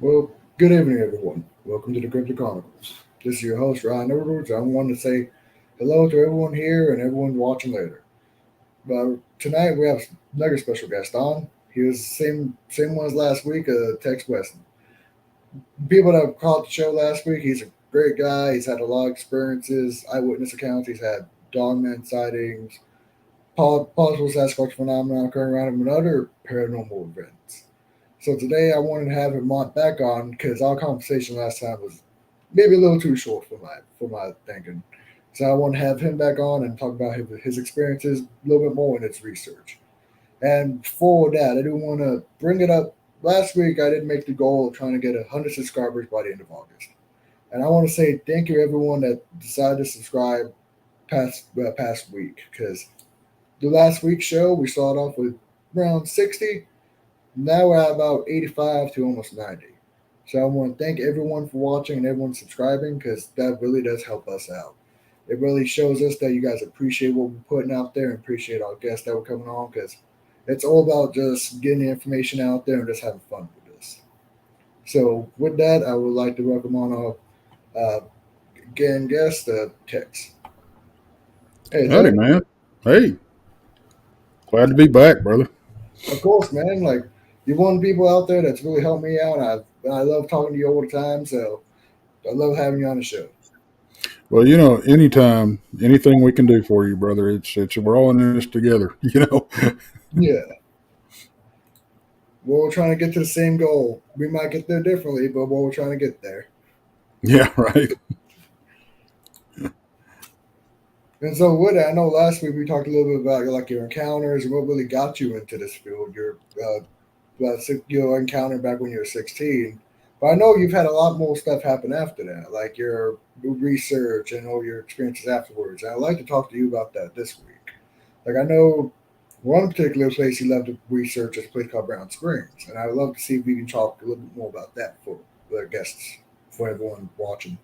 Well, good evening, everyone. Welcome to the Cryptid Chronicles. This is your host, Ryan Edwards. I want to say hello to everyone here and everyone watching later. Tonight we have another special guest on. He was the same one as last week, Tex Wesson. People that caught the show last week, he's a great guy. He's had a lot of experiences, eyewitness accounts. He's had dogman sightings, possible Sasquatch phenomena occurring around him, and other paranormal events. So today I wanted to have him back on because our conversation last time was maybe a little too short for my thinking. So I want to have him back on and talk about his experiences a little bit more in his research. And for that, I do want to bring it up. Last week I did make the goal of trying to get 100 subscribers by the end of August, and I want to say thank you everyone that decided to subscribe past week because the last week's show we started off with around 60. Now we're at about 85 to almost 90. So I want to thank everyone for watching and everyone subscribing because that really does help us out. It really shows us that you guys appreciate what we're putting out there and appreciate our guests that were coming on because it's all about just getting the information out there and just having fun with this. So with that, I would like to welcome on our uh, again guest, Tex. Hey, Howdy, Tex. man. Hey, glad to be back, brother. Of course, man. Like you're one of the people out there that's really helped me out. I love talking to you all the time. So I love having you on the show. Well, anytime, anything we can do for you, brother, it's we're all in this together. Yeah. Well, we're trying to get to the same goal. We might get there differently, but we're trying to get there. Yeah, right. And so, with that, I know last week we talked a little bit about your encounters and what really got you into this field. Your encounter back when you were 16. But I know you've had a lot more stuff happen after that, like your research and all your experiences afterwards. And I'd like to talk to you about that this week. Like I know one particular place you love to research is a place called Brown Springs, and I would love to see if we can talk a little bit more about that for the guests, for everyone watching.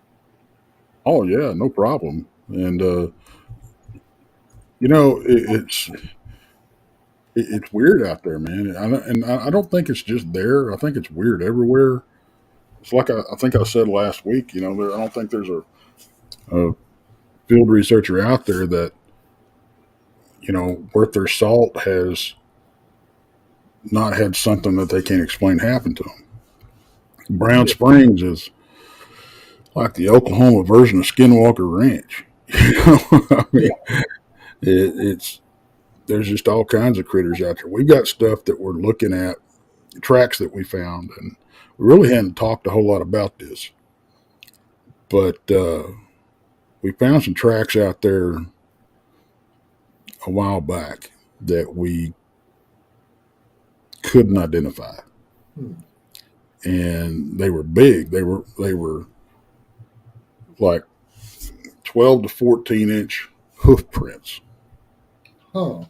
Oh yeah, no problem. And you know, it's weird out there, man. And I don't think it's just there. I think it's weird everywhere. It's like I think I said last week. I don't think there's a field researcher out there that worth their salt has not had something that they can't explain happen to them. Brown Yeah, Springs is like the Oklahoma version of Skinwalker Ranch. I mean, yeah, it's there's just all kinds of critters out there. We've got stuff that we're looking at, tracks that we found, and we really hadn't talked a whole lot about this, but we found some tracks out there a while back that we couldn't identify, hmm. and they were big. They were like 12 to 14 inch hoof prints. Huh,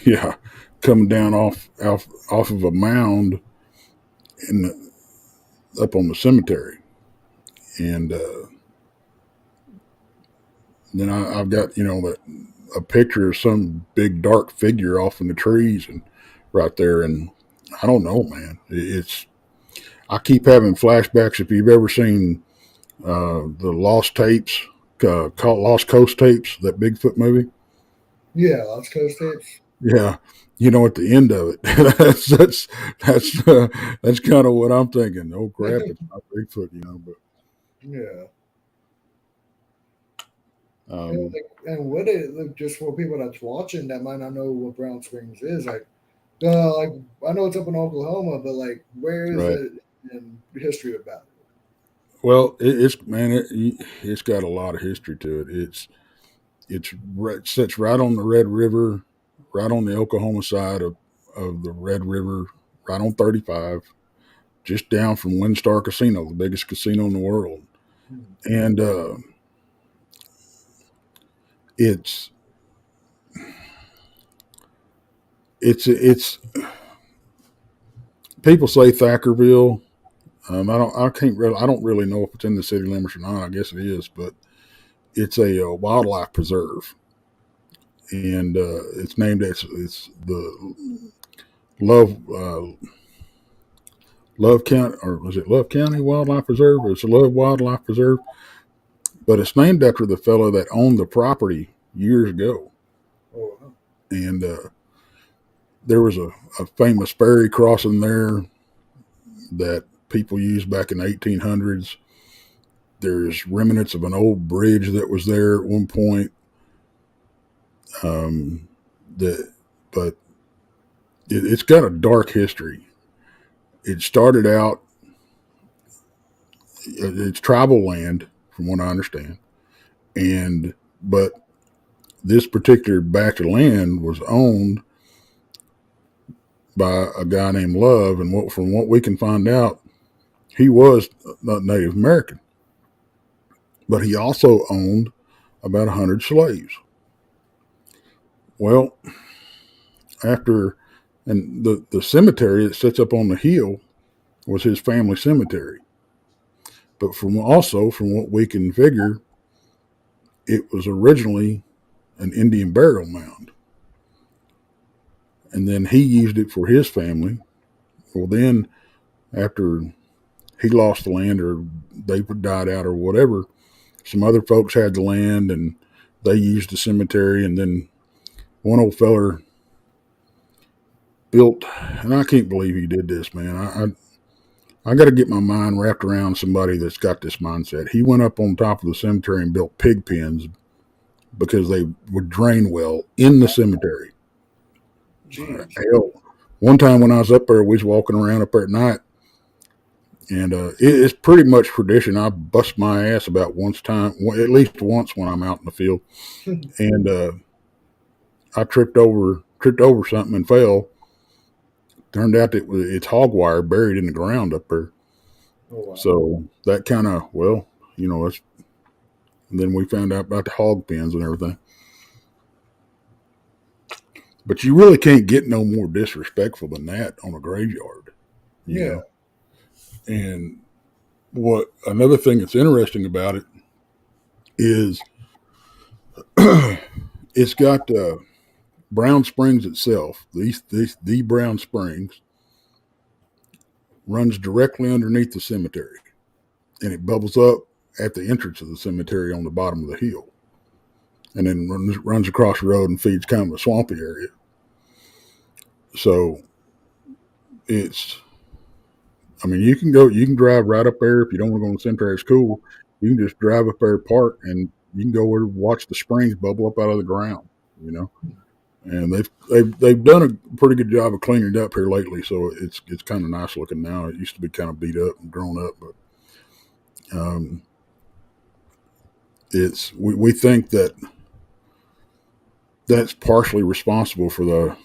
Yeah, coming down off of a mound in up on the cemetery, and then I've got that a picture of some big dark figure off in the trees and right there, and I don't know, man. It's I keep having flashbacks. If you've ever seen the Lost tapes, called Lost Coast tapes, that Bigfoot movie, yeah, Lost Coast tapes. yeah. At the end of it, that's that's kind of what I'm thinking. Oh crap, it's not Bigfoot, but Yeah, um, and what it like, just for people that's watching that might not know what Brown Springs is like I know it's up in Oklahoma, but like where is right. it in the history about it? Well, it's man, it's got a lot of history to it. It sits right on the Red River, right on the Oklahoma side of the Red River, right on 35, just down from Windstar Casino, the biggest casino in the world. Hmm. And it's it's people say Thackerville. I don't really know if it's in the city limits or not. I guess it is, but it's a wildlife preserve, and it's named it's the Love Love County, or was it Love County Wildlife Preserve? It's a Love Wildlife Preserve, but it's named after the fellow that owned the property years ago. Oh, wow. And there was a famous ferry crossing there that people used back in the 1800s. There's remnants of an old bridge that was there at one point. That, but it's got a dark history. It started out, it's tribal land, from what I understand, and but this particular batch of land was owned by a guy named Love, and from what we can find out, he was not Native American, but he also owned about 100 slaves. Well, after, and the cemetery that sits up on the hill was his family cemetery. But from what we can figure, it was originally an Indian burial mound. And then he used it for his family. Well, then after he lost the land or they died out or whatever, some other folks had the land and they used the cemetery. And then one old feller built, and I can't believe he did this, man. I got to get my mind wrapped around somebody that's got this mindset. He went up on top of the cemetery and built pig pens because they would drain well in the cemetery. Hell, one time when I was up there, we was walking around up there at night, and it's pretty much tradition. I bust my ass about at least once when I'm out in the field, and I tripped over something and fell. Turned out that it's hog wire buried in the ground up there. Oh, wow. So that kind of, and then we found out about the hog pens and everything. But you really can't get no more disrespectful than that on a graveyard. You know? And another thing that's interesting about it is it's got Brown Springs itself. The Brown Springs runs directly underneath the cemetery, and it bubbles up at the entrance of the cemetery on the bottom of the hill, and then runs across the road and feeds kind of a swampy area. So you can drive right up there if you don't want to go in the cemetery. It's cool. You can just drive up there, park, and you can go over and watch the springs bubble up out of the ground. And they've done a pretty good job of cleaning it up here lately, so it's kind of nice looking now. It used to be kind of beat up and grown up, but we think that's partially responsible for the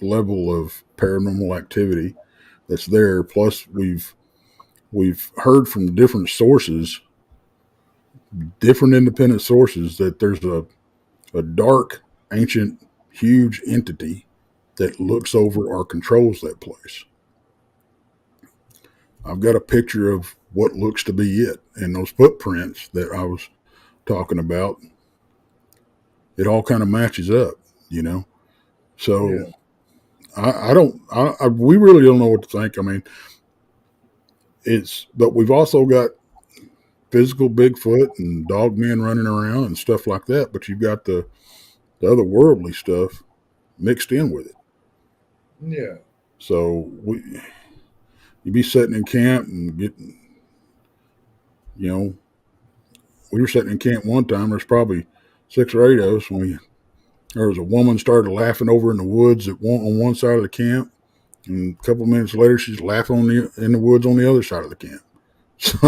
level of paranormal activity that's there. Plus, we've heard from different sources, different independent sources, that there's a dark, ancient, huge entity that looks over or controls that place. I've got a picture of what looks to be it, and those footprints that I was talking about, it all kind of matches up, So we really don't know what to think. But we've also got physical Bigfoot and dog men running around and stuff like that. But you've got the otherworldly stuff mixed in with it. Yeah. So you'd be sitting in camp and getting, we were sitting in camp one time. There's probably 6 or 8 of us when there was a woman started laughing over in the woods on one side of the camp, and a couple of minutes later she's laughing in the woods on the other side of the camp. So,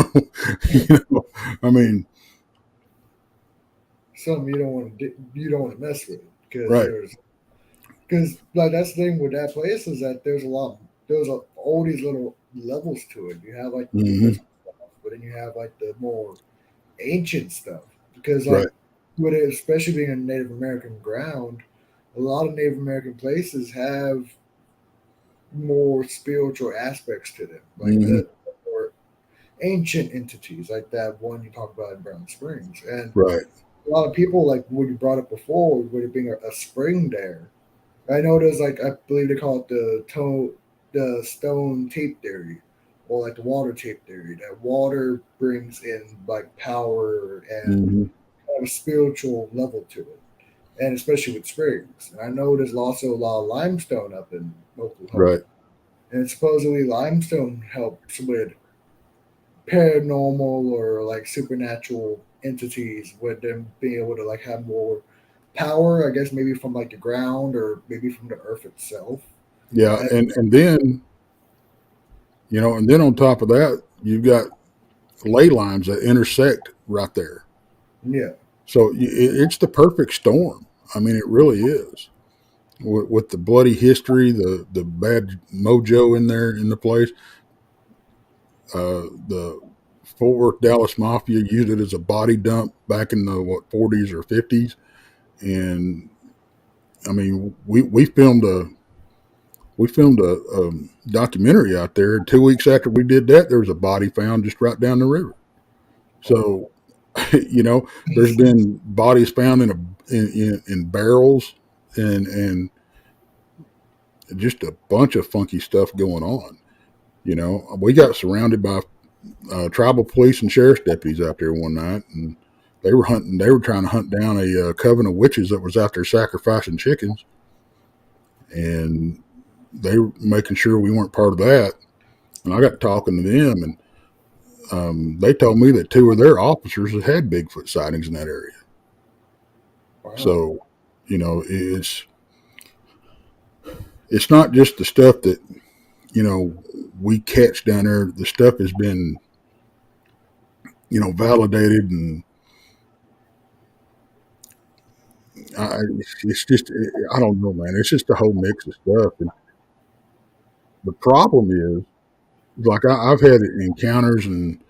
something you don't want to mess with, because like that's the thing with that place is that there's all these little levels to it. You have like the stuff, but then you have like the more ancient stuff, because like with it, especially being a Native American ground, a lot of Native American places have more spiritual aspects to them, like the more ancient entities, like that one you talked about in Brown Springs. And a lot of people, like what you brought up before, with it being a spring there. I know there's like, I believe they call it the the stone tape theory, or like the water tape theory, that water brings in like power and Hmm. kind of a spiritual level to it, and especially with springs. And I know there's also a lot of limestone up in Oklahoma, Right. and supposedly limestone helps with paranormal or like supernatural entities, with them being able to like have more power, I guess maybe from like the ground or maybe from the earth itself. Yeah. And And then, and then on top of that, you've got ley lines that intersect right there. yeah, So it's the perfect storm. I mean, it really is. With the bloody history, the bad mojo in there in the place, the Fort Worth Dallas Mafia used it as a body dump back in the 40s or 50s, and I mean we filmed a documentary out there. 2 weeks after we did that, there was a body found just right down the river. So, you know, there's been bodies found in barrels and just a bunch of funky stuff going on. We got surrounded by tribal police and sheriff's deputies out there one night, and they were hunting. They were trying to hunt down a coven of witches that was out there sacrificing chickens, and they were making sure we weren't part of that. And I got talking to them, and they told me that two of their officers had Bigfoot sightings in that area. wow, So, it's not just the stuff that you know we catch down there. The stuff has been validated, and it's just I don't know, man. It's just a whole mix of stuff. And the problem is, like I've had encounters and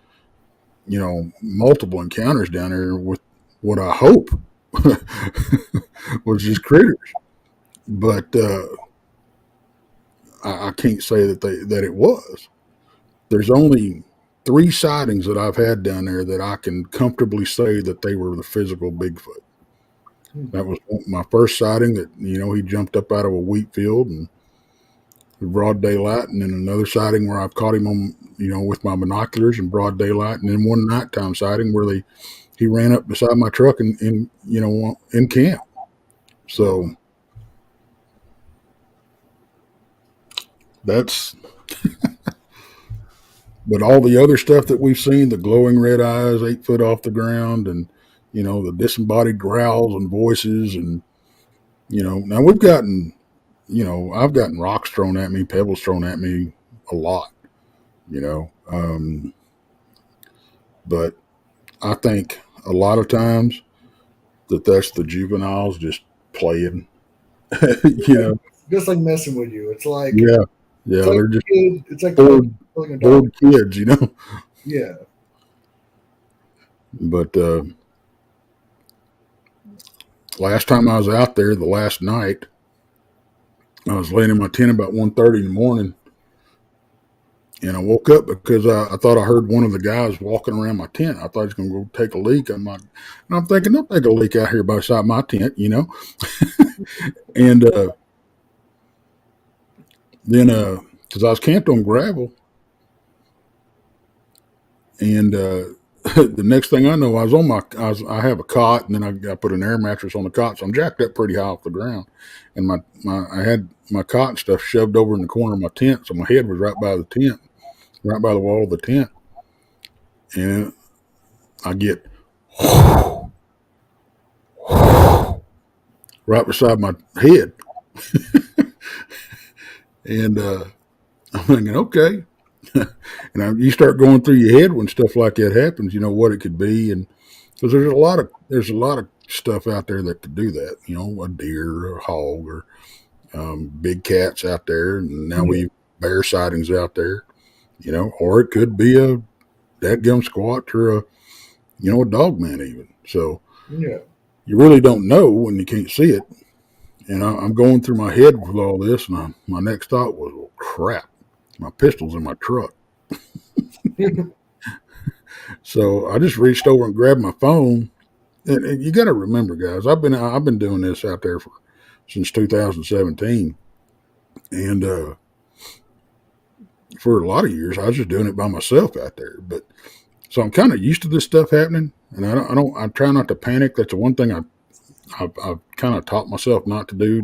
multiple encounters down there with what I hope was just critters, but I can't say that it was. There's only three sightings that I've had down there that I can comfortably say that they were the physical Bigfoot. hmm, That was my first sighting that he jumped up out of a wheat field and broad daylight, and then another sighting where I've caught him on with my binoculars in broad daylight, and then one nighttime sighting where he ran up beside my truck in camp. So wow, that's but all the other stuff that we've seen, the glowing red eyes 8 foot off the ground, and the disembodied growls and voices, and now we've gotten I've gotten rocks thrown at me, pebbles thrown at me a lot, you know. But I think a lot of times that's the juveniles just playing, you like, know. just like messing with you. It's like Yeah, yeah, they're just it's like the bored, monkey killing a dog. bored kids. Yeah, But last time I was out there, the last night, I was laying in my tent about 1:30 in the morning, and I woke up because I thought I heard one of the guys walking around my tent. I thought he was going to go take a leak. I'm thinking, don't take a leak out here beside my tent. And then, because I was camped on gravel, and the next thing I know, I have a cot, and then I put an air mattress on the cot, so I'm jacked up pretty high off the ground, and I had my cot and stuff shoved over in the corner of my tent, so my head was right by the tent, right by the wall of the tent, and I get right beside my head, and I'm thinking, okay, you start going through your head when stuff like that happens, what it could be, and because there's a lot of stuff out there that could do that, a deer, a hog, or big cats out there, and now yeah, we bear sightings out there, or it could be a dadgum squat or a dog man even. So yeah. you really don't know when you can't see it. And I'm going through my head with all this, and my next thought was, well, crap, my pistol's in my truck. So I just reached over and grabbed my phone. And you got to remember, guys, I've been doing this out there since 2017, and for a lot of years, I was just doing it by myself out there. But so I'm kind of used to this stuff happening, and I try not to panic. That's the one thing I've kind of taught myself not to do.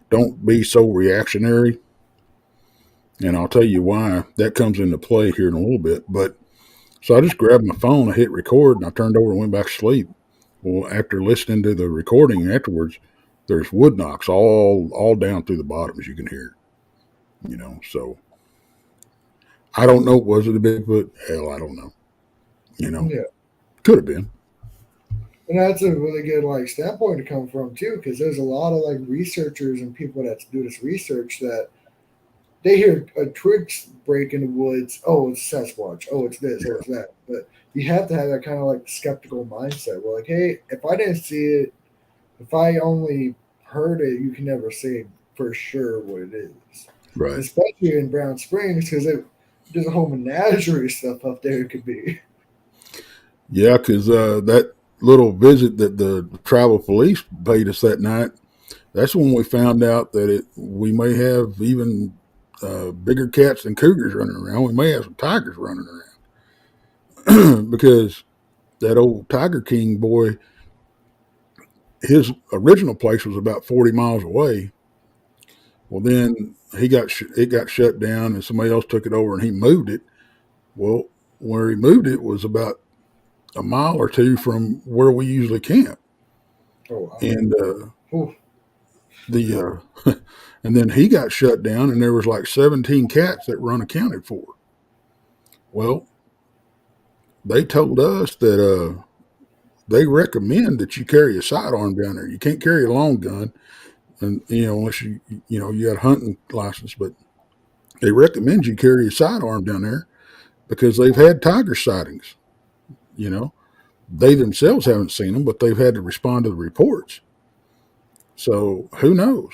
Don't be so reactionary. And I'll tell you why that comes into play here in a little bit. But so I just grabbed my phone, I hit record, and I turned over and went back to sleep. Well, after listening to the recording afterwards, there's wood knocks all down through the bottom, as you can hear. So I don't know. Was it a Bigfoot? Hell, I don't know. Yeah. Could have been. And that's a really good standpoint to come from too, because there's a lot of researchers and people that do this research that they hear a twig break in the woods. Oh, it's Sasquatch. Oh, it's this. Oh, Yeah, it's that. But you have to have that kind of skeptical mindset. We're like, hey, if I didn't see it, if I only heard it, you can never say for sure what it is. right. Especially in Brown Springs, because there's a whole menagerie stuff up there. It could be. Yeah, because that little visit that the tribal police paid us that night, that's when we found out that we may have even bigger cats than cougars running around. We may have some tigers running around because that old Tiger King boy, his original place was about 40 miles away. Well, then it got shut down, and somebody else took it over, and he moved it. Well, where he moved it was about a mile or two from where we usually camp, Oh wow. and Ooh. the and then he got shut down, and there was like 17 cats that were unaccounted for. Well, they told us that they recommend that you carry a sidearm down there. You can't carry a long gun, and unless you got a hunting license, but they recommend you carry a sidearm down there because they've had tiger sightings. You know, they themselves haven't seen them, but they've had to respond to the reports. So who knows?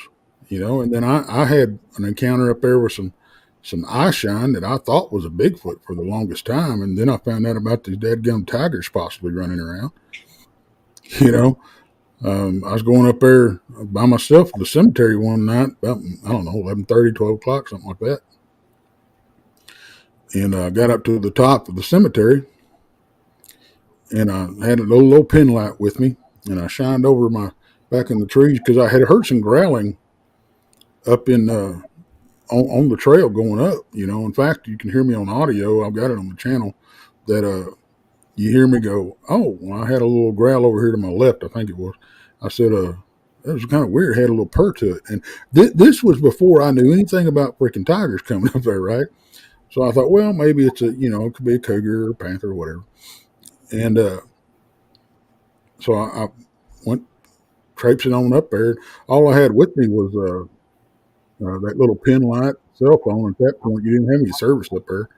And then I had an encounter up there with some eye shine that I thought was a Bigfoot for the longest time, and then I found out about these dadgum tigers possibly running around. You know, I was going up there by myself to the cemetery one night, about, I don't know, 11:30, 12 o'clock, something like that. And I got up to the top of the cemetery, and I had a low pin light with me, and I shined over my back in the trees because I had heard some growling up in on the trail going up. In fact, you can hear me on audio. I've got it on the channel that you hear me go, oh, well, I had a little growl over here to my left, I think it was. I said, that was kind of weird. It had a little purr to it. And this was before I knew anything about freaking tigers coming up there, right? So I thought, well, maybe it's it could be a cougar or a panther or whatever. And so I went traipsing on up there. All I had with me was that little pin light cell phone. At that point, you didn't have any service up there,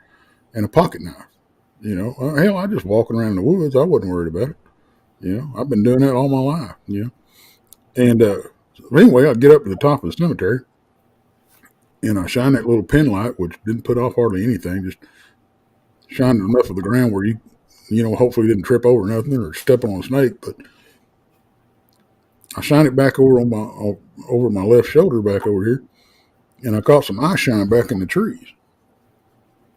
and a pocket knife. Hell, I just walking around in the woods. I wasn't worried about it. I've been doing that all my life. And anyway, I get up to the top of the cemetery, and I shine that little pin light, which didn't put off hardly anything, just shined enough of the ground where hopefully didn't trip over nothing or step on a snake. But I shine it back over over my left shoulder back over here, and I caught some eye shine back in the trees.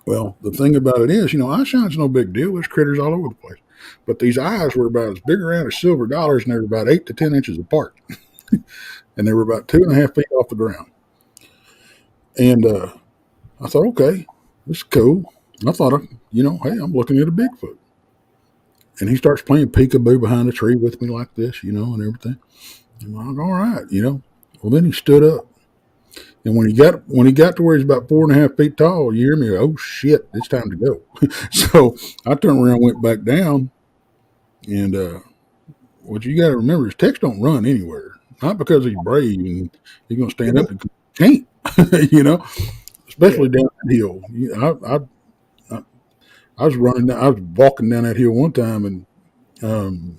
Well, the thing about it is, eye shine's no big deal. There's critters all over the place. But these eyes were about as big around as silver dollars, and they were about 8 to 10 inches apart. And they were about 2.5 feet off the ground. And I thought, okay, this is cool. And I thought, hey, I'm looking at a Bigfoot. And he starts playing peekaboo behind a tree with me like this, and everything. I'm like, all right, Well, then he stood up. And when he got to where he's about 4.5 feet tall, you hear me, oh shit, it's time to go. So I turned around, went back down, and what you got to remember is Tex don't run anywhere. Not because he's brave and he's going to stand up and can't, especially down that hill. I was walking down that hill one time, and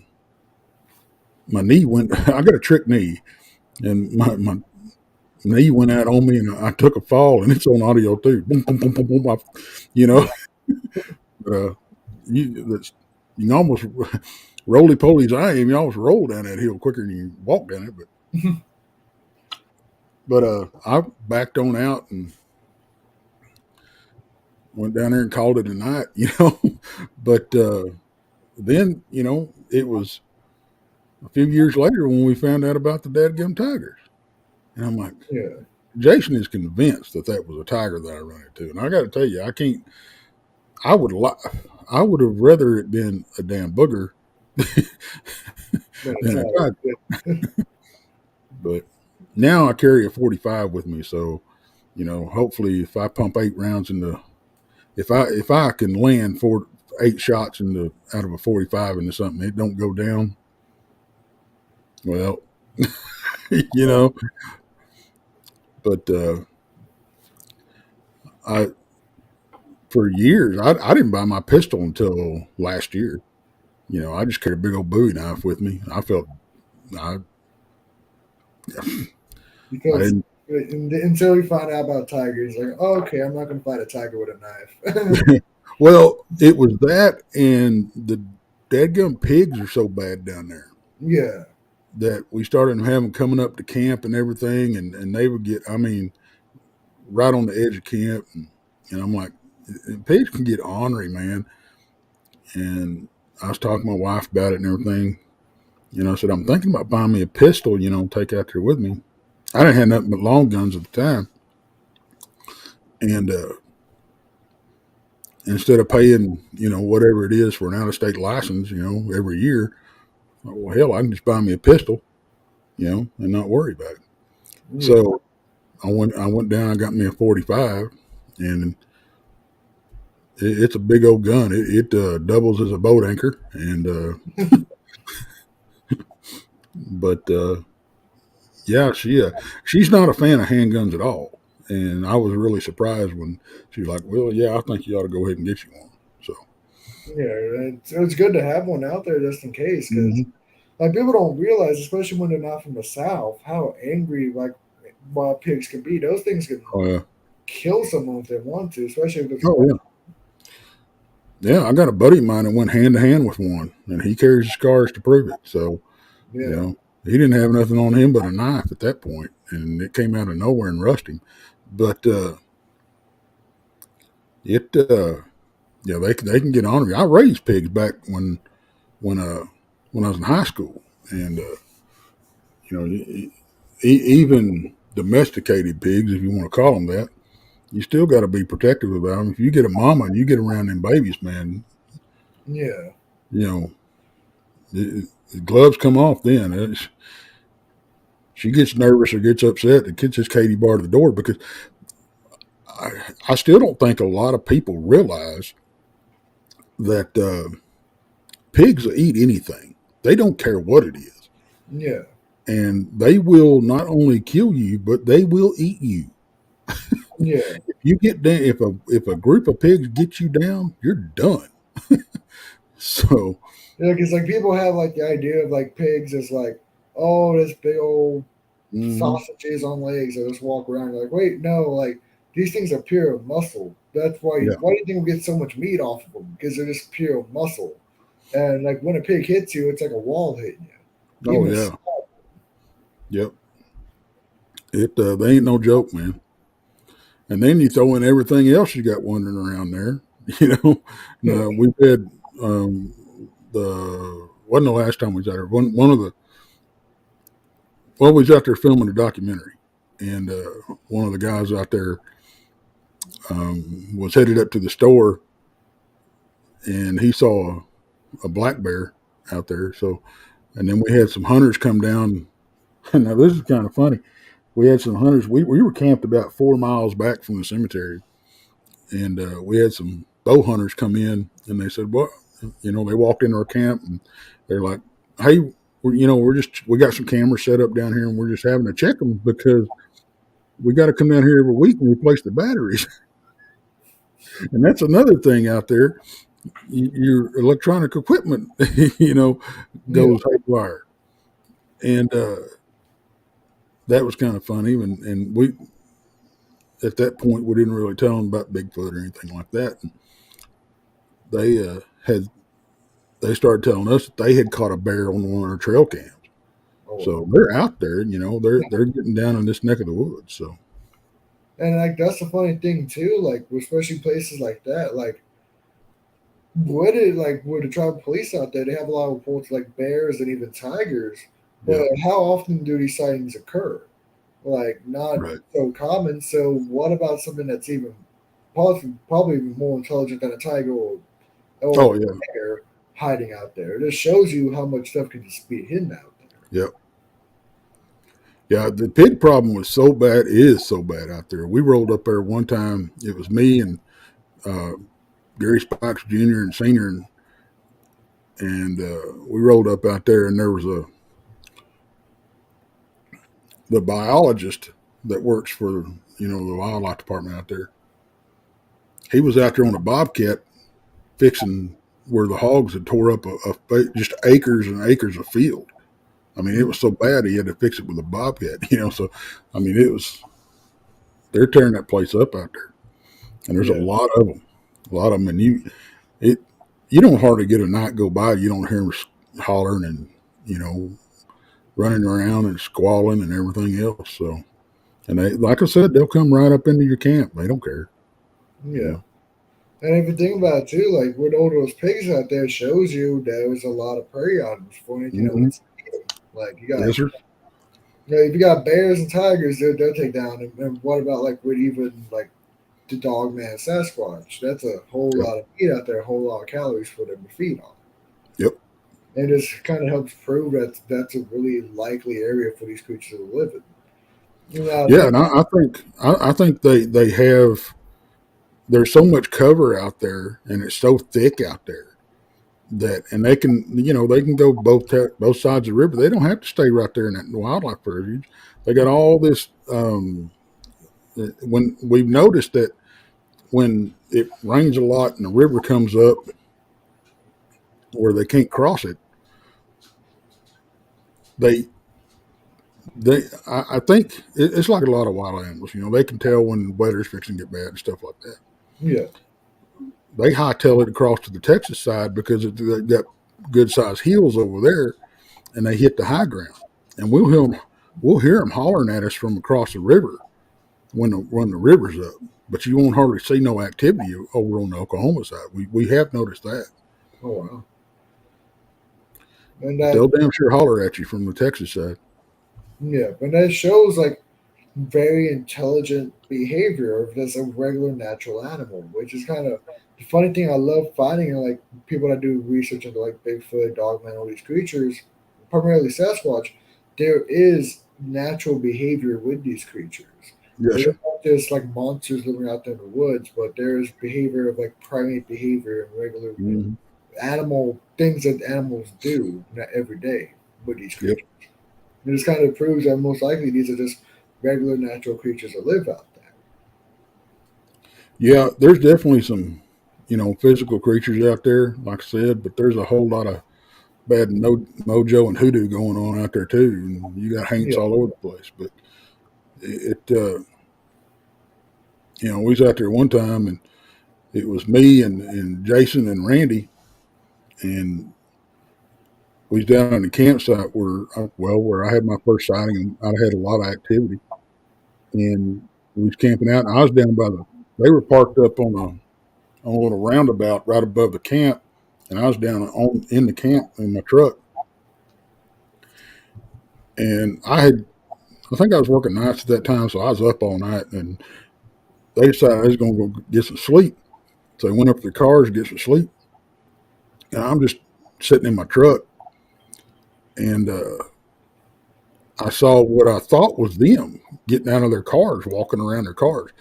my knee went. I got a trick knee, and my knee went out on me, and I took a fall, and it's on audio too. Boom, boom, boom, boom, boom. Uh, you can almost roly poly as I am. You almost roll down that hill quicker than you walk down it. But I backed on out, and went down there and called it a night, But then, it was a few years later when we found out about the dadgum tigers. And I'm like, Yeah. Jason is convinced that that was a tiger that I run into. And I got to tell you, I can't, I would I would have rather it been a damn booger But it's than a tiger. yeah. But now I carry a 45 with me. So, hopefully if I pump 8 rounds if I can land 8 shots out of a 45 into something, it don't go down. Well, you know, but I for years I didn't buy my pistol until last year. I just carried a big old Bowie knife with me. I I Because didn't. until we find out about tigers, like, oh, okay, I'm not going to fight a tiger with a knife. Well, it was that, and the dadgum pigs are so bad down there Yeah. that we started having coming up to camp and everything, and they would get, I mean, right on the edge of camp, and I'm like, pigs can get ornery, man. And I was talking to my wife about it and everything. I said, I'm thinking about buying me a pistol, take out there with me. I didn't have nothing but long guns at the time. And instead of paying, whatever it is for an out of state license, every year, well, hell, I can just buy me a pistol, and not worry about it. Yeah. So I went down, I got me a 45, and it's a big old gun. It doubles as a boat anchor, and but yeah, she's not a fan of handguns at all, and I was really surprised when she was like, "Well, yeah, I think you ought to go ahead and get you one." So, Yeah, it's good to have one out there just in case, because mm-hmm. like people don't realize, especially when they're not from the South, how angry like wild pigs can be. Those things can Oh yeah, kill someone if they want to, especially if it's oh yeah, yeah. I got a buddy of mine that went hand to hand with one, and he carries the scars to prove it. So, you yeah, know, he didn't have nothing on him but a knife at that point, and it came out of nowhere and rushed him. But it, yeah, they can get on me. I raised pigs back when uh when I was in high school, and even domesticated pigs, if you want to call them that, you still got to be protective about them. If you get a mama and you get around them babies, man, yeah, you know, the gloves come off. Then she gets nervous or gets upset, the kid says Katie bar to the door because I still don't think a lot of people realize that pigs will eat anything. They don't care what it is. yeah, And they will not only kill you, but they will eat you. yeah. If you get down, if a group of pigs get you down, you're done. So, Yeah, because like people have like the idea of like pigs as like, oh, this big old mhm. sausages on legs that just walk around. You're like, wait, no, like these things are pure muscle. That's Yeah. why do you think we get so much meat off of them? Because they're just pure muscle. And like when a pig hits you, it's like a wall hitting you. Oh Even a yeah. Yep. It they ain't no joke, man. And then you throw in everything else you got wandering around there. You know, we've had the wasn't the last time we was out there. One of the well, we was out there filming a documentary, and one of the guys out there was headed up to the store, and he saw a black bear out there. So, and then we had some hunters come down. Now this is kind of funny. We had some hunters. We were camped about 4 miles back from the cemetery, and we had some bow hunters come in, and they said, "What?" They walked into our camp, and they're like, "Hey, we got some cameras set up down here, and we're just having to check them because we got to come down here every week and replace the batteries." And that's another thing out there. Your electronic equipment, Yeah. goes haywire, and that was kind of funny. And we at that point we didn't really tell them about Bigfoot or anything like that. And they had they started telling us that they had caught a bear on one of their trail cams. Oh, So they're out there, they're getting down in this neck of the woods. So And like that's the funny thing too, like especially places like that, like with the tribal police out there, they have a lot of reports like bears and even tigers. But Yeah. how often do these sightings occur? Like not Right. so common. So what about something that's even probably even more intelligent than a tiger or Oh yeah. a bear hiding out there? It just shows you how much stuff can just be hidden out there. Yeah. Yeah. The pig problem was so bad, is so bad out there. We rolled up there one time. It was me and uh, Gary Spikes Jr. and Senior, and we rolled up out there, and there was the biologist that works for the wildlife department out there. He was out there on a bobcat fixing where the hogs had tore up just acres and acres of field. I mean, it was so bad he had to fix it with a bobcat. So I mean, they're tearing that place up out there, and there's a Yeah, lot of them, and it you don't hardly get a night go by you don't hear them hollering and you know running around and squalling and everything else. So, and they, like I said, they'll come right up into your camp. They don't care. You yeah. know. And if you think about it too, like with all those pigs out there, shows you there's a lot of prey on them before anything Mm-hmm. else. Like you got, Yes, sir. if you got bears and tigers, they'll take down. And what about like with even like the dog man Sasquatch? That's a whole Yep. lot of meat out there, a whole lot of calories for them to feed on. Yep. And this kind of helps prove that that's a really likely area for these creatures to live in. You know, Yeah, and I think they have. There's so much cover out there, and it's so thick out there that, and they can go both sides of the river. They don't have to stay right there in that wildlife refuge. They got all this. When we've noticed that when it rains a lot and the river comes up where they can't cross it, they I think it's like a lot of wild animals. They can tell when the weather's fixing to get bad and stuff like that. yeah. They hightail it across to the Texas side because they got good sized hills over there, and they hit the high ground, and we'll hear them hollering at us from across the river when the river's up. But you won't hardly see no activity over on the Oklahoma side. We have noticed that, Oh wow. And but that they'll damn sure holler at you from the Texas side. yeah, but that shows like very intelligent behavior of just a regular natural animal, which is kind of the funny thing I love finding in like people that do research into like Bigfoot, Dogman, all these creatures, primarily Sasquatch. There is natural behavior with these creatures. Yes, They're sir. not just like monsters living out there in the woods, but there is behavior of like primate behavior and regular Mm-hmm. animal things that animals do every day with these Yep. creatures. It just kind of proves that most likely these are just regular natural creatures that live out there. Yeah, there's definitely some, physical creatures out there, like I said, but there's a whole lot of bad mojo and hoodoo going on out there too, and you got haints Yeah, all over the place. But we was out there one time, and it was me and Jason and Randy, and we was down on the campsite where I had my first sighting, and I had a lot of activity, and we was camping out, and I was down by they were parked up on a little roundabout right above the camp, and I was down in the camp in my truck, and I think I was working nights at that time, so I was up all night, and they decided I was going to go get some sleep. So they went up to the cars to get some sleep, and I'm just sitting in my truck, and I saw what I thought was them getting out of their cars, walking around their cars.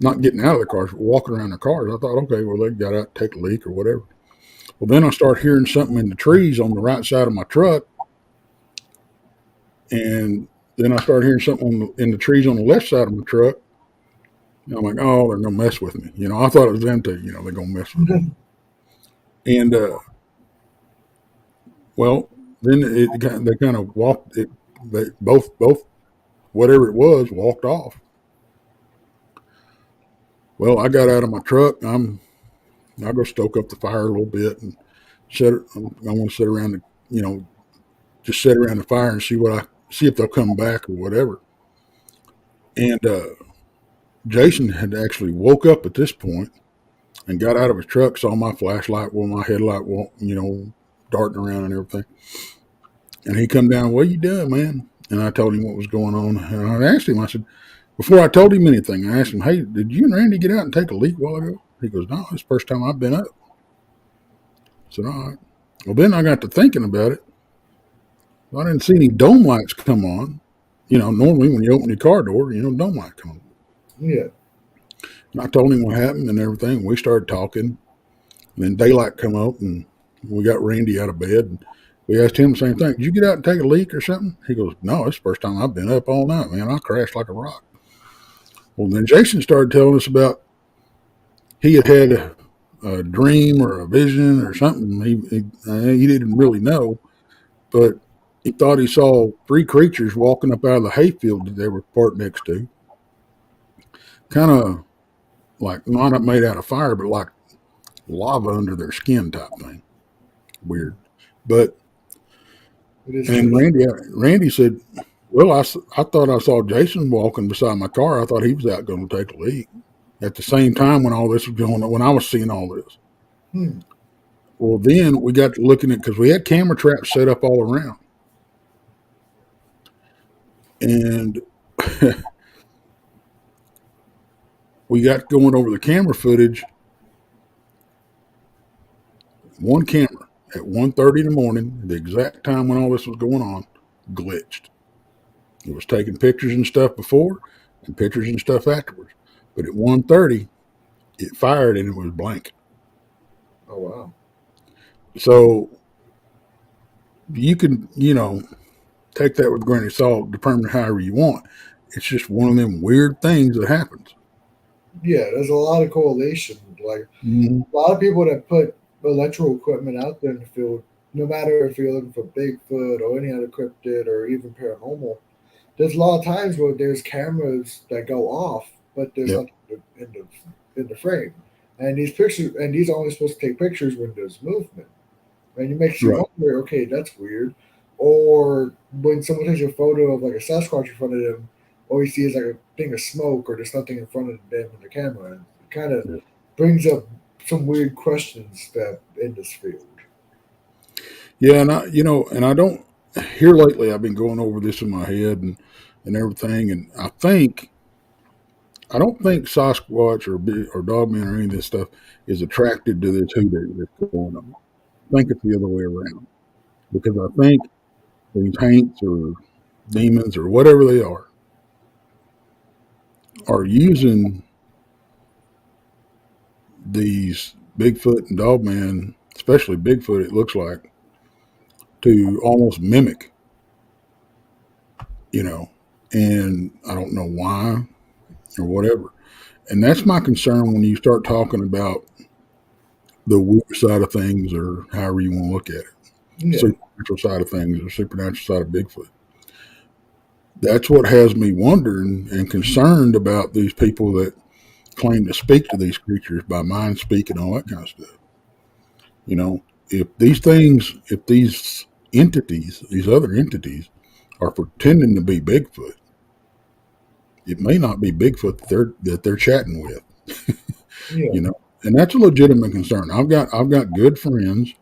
Not getting out of their cars, but walking around their cars. I thought, okay, well, they got out to take a leak or whatever. Well, then I start hearing something in the trees on the right side of my truck, and then I started hearing something in the trees on the left side of my truck. And I'm like, oh, they're gonna mess with me. I thought it was them too. They're gonna mess with me. And well, then they kind of walked. They both whatever it was walked off. Well, I got out of my truck. I go stoke up the fire a little bit and set. I want to sit around just sit around the fire and see if they'll come back or whatever. And Jason had actually woke up at this point and got out of his truck, saw my flashlight, my headlight, darting around and everything. And he come down, what are you doing, man? And I told him what was going on. And I asked him, I said, before I told him anything, I asked him, hey, did you and Randy get out and take a leak a while ago? He goes, no, it's the first time I've been up. I said, all right. Well, then I got to thinking about it. Well, I didn't see any dome lights come on. Normally when you open your car door, dome light come on. Yeah. And I told him what happened and everything. We started talking. And then daylight come up and we got Randy out of bed. And we asked him the same thing. Did you get out and take a leak or something? He goes, no, it's the first time I've been up all night, man. I crashed like a rock. Well, then Jason started telling us about he had a dream or a vision or something. He didn't really know, but he thought he saw 3 creatures walking up out of the hayfield that they were parked next to. Kind of like not made out of fire, but like lava under their skin type thing. Weird. But and Randy said, well, I thought I saw Jason walking beside my car. I thought he was out going to take a leak at the same time when all this was going on, when I was seeing all this. Well, then we got to looking at, because we had camera traps set up all around. And we got going over the camera footage. One camera at 1:30 in the morning, the exact time when all this was going on, glitched. It was taking pictures and stuff before and pictures and stuff afterwards. But at 1:30, it fired and it was blank. Oh, wow. So you can, take that with a grain of salt, determine however you want. It's just one of them weird things that happens. Yeah, there's a lot of correlation. Like a lot of people that put electrical equipment out there in the field, no matter if you're looking for Bigfoot or any other cryptid or even paranormal, there's a lot of times where there's cameras that go off, but there's Yep. nothing in the frame. And these are only supposed to take pictures when there's movement. And it makes you Right. wonder, okay, that's weird. Or when someone takes a photo of like a Sasquatch in front of them, all you see is like a thing of smoke or there's nothing in front of them in the camera. And it kind of Yeah. brings up some weird questions that in this field. Yeah, and I don't. Here lately, I've been going over this in my head and everything, and I don't think Sasquatch or Dogman or any of this stuff is attracted to this hoodoo that's going on. I think it's the other way around, because I think these haints or demons or whatever they are using these Bigfoot and Dogman, especially Bigfoot, it looks like, to almost mimic, and I don't know why or whatever. And that's my concern when you start talking about the weird side of things, or however you want to look at it, Yeah. supernatural side of things or supernatural side of Bigfoot. That's what has me wondering and concerned about these people that claim to speak to these creatures by mind speak and all that kind of stuff. If these entities, these other entities, are pretending to be Bigfoot, it may not be Bigfoot that they're chatting with. Yeah. And that's a legitimate concern. I've got good friends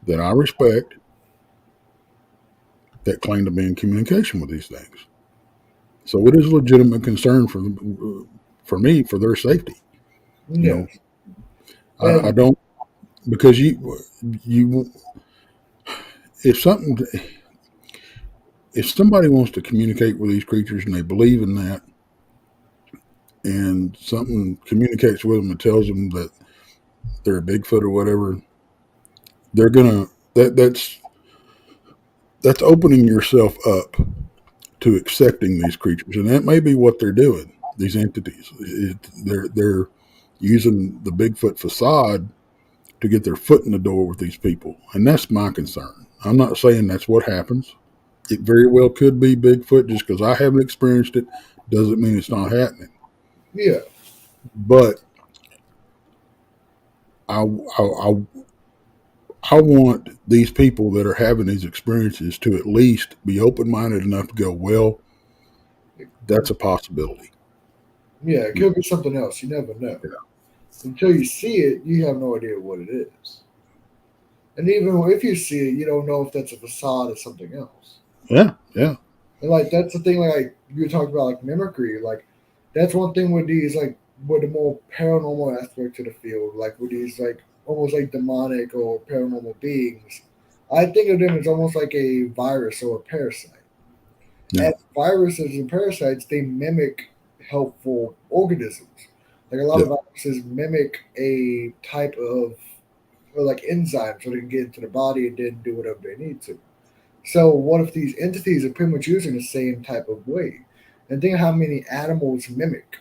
that I respect that claim to be in communication with these things. So it is a legitimate concern for me, for their safety. Yeah. I don't, because you if somebody wants to communicate with these creatures and they believe in that, and something communicates with them and tells them that they're a Bigfoot or whatever, they're gonna that's opening yourself up to accepting these creatures, and that may be what they're doing. These entities, they're using the Bigfoot facade to get their foot in the door with these people, and that's my concern. I'm not saying that's what happens. It very well could be Bigfoot. Just because I haven't experienced it doesn't mean it's not happening. Yeah. But I want these people that are having these experiences to at least be open-minded enough to go, well, that's a possibility. Yeah, it could be something else. You never know. Until you see it, you have no idea what it is. And even if you see it, you don't know if that's a facade or something else. Yeah, yeah, And like that's the thing, like you talked about, like mimicry. Like that's one thing with these, like with the more paranormal aspect to the field, like with these, like almost like demonic or paranormal beings. I think of them as almost like a virus or a parasite. yeah, And viruses and parasites, they mimic helpful organisms. Like a lot yeah. of viruses mimic a type of, or like enzymes so they can get into the body and then do whatever they need to. So what if these entities are pretty much using the same type of way? And think of how many animals mimic.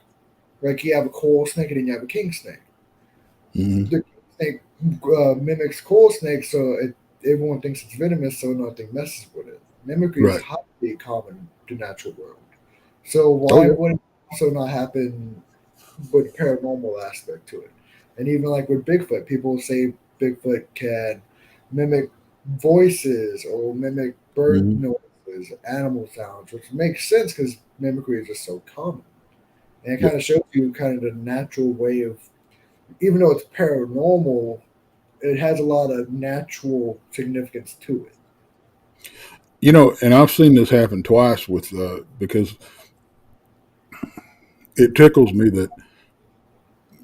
Like you have a coral snake and then you have a king snake. Hmm. The king snake mimics coral snake, so everyone thinks it's venomous, so nothing messes with it. Mimicry is Right. highly common to natural world. So Oh why yeah. would it also not happen with paranormal aspect to it? And even like with Bigfoot, people say Bigfoot can mimic voices or mimic bird Hmm. noises, animal sounds, which makes sense because mimicry is just so common. And it Yeah. kind of shows you kind of the natural way of, even though it's paranormal, it has a lot of natural significance to it. And I've seen this happen twice with because it tickles me that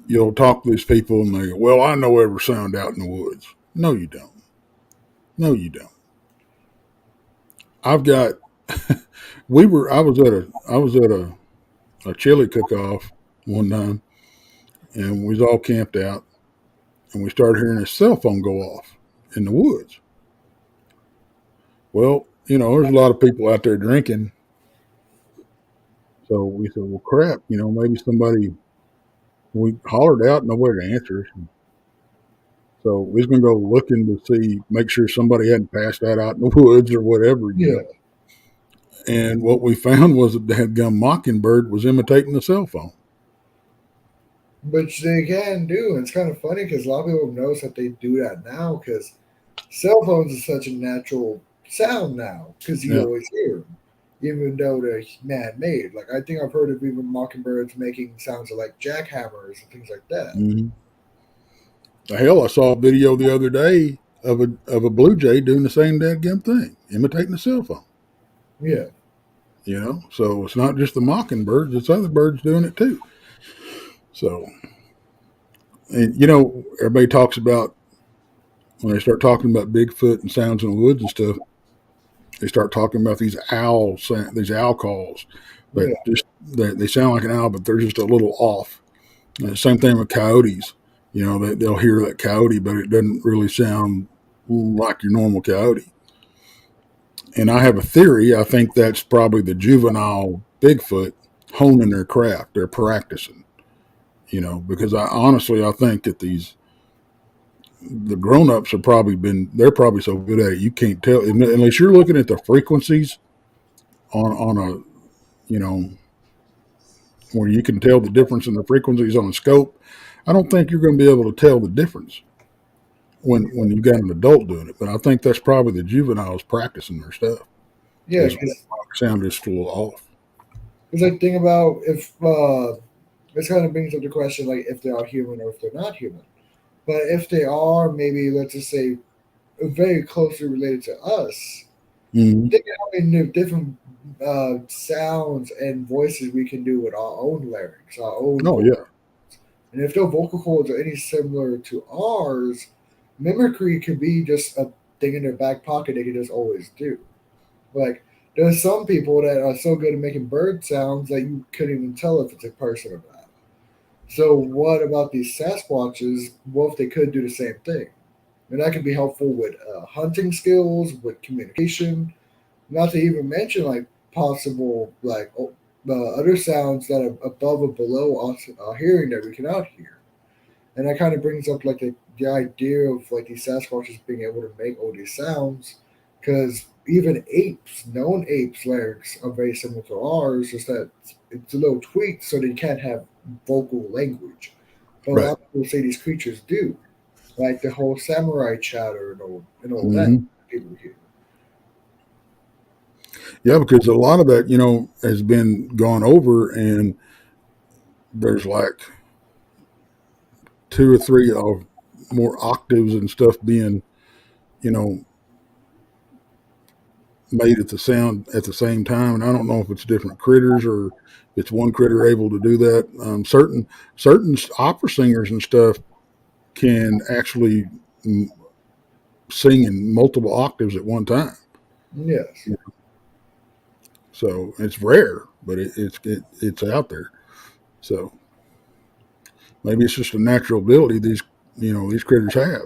you'll talk to these people and they go, "Well, I know every sound out in the woods." No, you don't. No, you don't. I've got. We were. I was at a chili cook off one time, and we was all camped out, and we started hearing a cell phone go off in the woods. Well, there's a lot of people out there drinking, so we said, "Well, crap, maybe somebody." We hollered out, nobody to answer us. So we was gonna go looking to see, make sure somebody hadn't passed out in the woods or whatever. Yeah, And what we found was that the headgum mockingbird was imitating the cell phone. which they can do. And it's kind of funny because a lot of people knows that they do that now because cell phones is such a natural sound now because you Yeah. always hear them, even though they're man-made. Like I think I've heard of even mockingbirds making sounds of like jackhammers and things like that. Mm-hmm. Hell, I saw a video the other day of a blue jay doing the same dadgum thing, imitating a cell phone. Yeah, So it's not just the mockingbirds; it's other birds doing it too. So, and everybody talks about when they start talking about Bigfoot and sounds in the woods and stuff. They start talking about these owl calls yeah, that just they sound like an owl, but they're just a little off. Same thing with coyotes. They'll hear that coyote, but it doesn't really sound like your normal coyote. And I have a theory. I think that's probably the juvenile Bigfoot honing their craft. They're practicing. Because I think that the grown-ups have probably they're probably so good at it you can't tell unless you're looking at the frequencies on a you know where you can tell the difference in the frequencies on a scope. I don't think you're going to be able to tell the difference when you got an adult doing it. But I think that's probably the juveniles practicing their stuff. yeah. Is sound just a little off. Because like think about if this kind of brings up the question like if they are human or if they're not human. But if they are, maybe let's just say very closely related to us, Mm-hmm. think of how many different sounds and voices we can do with our own larynx, our own Oh vocal. yeah, And if their vocal cords are any similar to ours, mimicry could be just a thing in their back pocket they can just always do. Like there's some people that are so good at making bird sounds that you couldn't even tell if it's a person or not. So what about these Sasquatches? What if they could do the same thing? And that could be helpful with hunting skills, with communication, not to even mention like possible like other sounds that are above or below us hearing that we cannot hear. And that kind of brings up like the idea of like these Sasquatches being able to make all these sounds, because even apes, known apes' larynx are very similar to ours, just that it's a little tweaked so they can't have vocal language. But a right. lot of people say these creatures do, like the whole samurai chatter and all that Mm-hmm. people hear. Yeah, because a lot of that has been gone over, and there's like two or three of more octaves and stuff being, you know, made at the same time. And I don't know if it's different critters or if it's one critter able to do that. Certain opera singers and stuff can actually sing in multiple octaves at one time. Yes. So it's rare, but it's out there. So maybe it's just a natural ability these critters have.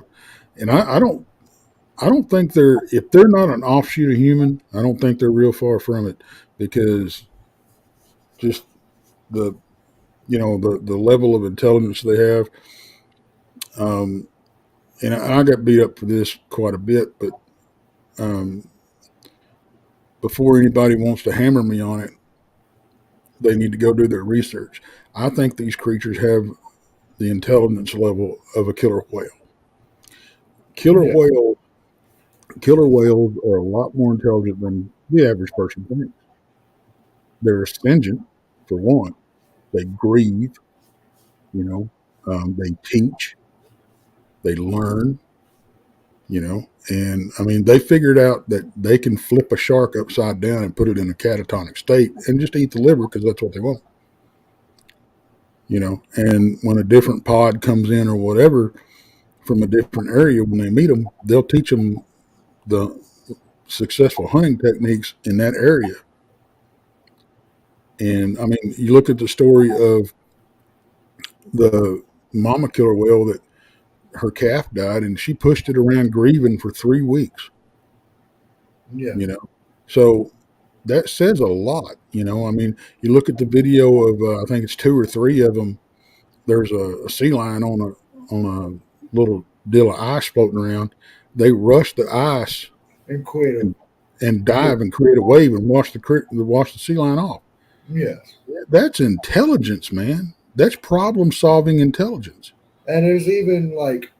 And I don't think they're, if they're not an offshoot of human, I don't think they're real far from it, because just the the level of intelligence they have. Um, and I got beat up for this quite a bit, but um, before anybody wants to hammer me on it, they need to go do their research. I think these creatures have the intelligence level of a killer whale. Killer Yeah. whale, killer whales are a lot more intelligent than the average person thinks. They're astringent, for one. They grieve, you know. They teach. They learn, And I mean, they figured out that they can flip a shark upside down and put it in a catatonic state and just eat the liver because that's what they want. And when a different pod comes in or whatever from a different area, when they meet them, they'll teach them the successful hunting techniques in that area. And I mean, you look at the story of the mama killer whale that her calf died, and she pushed it around grieving for 3 weeks. Yeah. So that says a lot. I mean, you look at the video of I think it's two or three of them. There's a sea lion on a little deal of ice floating around. They rush the ice And quit. and dive and create a wave and wash the sea lion off. Yes. That's intelligence, man. That's problem solving intelligence. And there's even like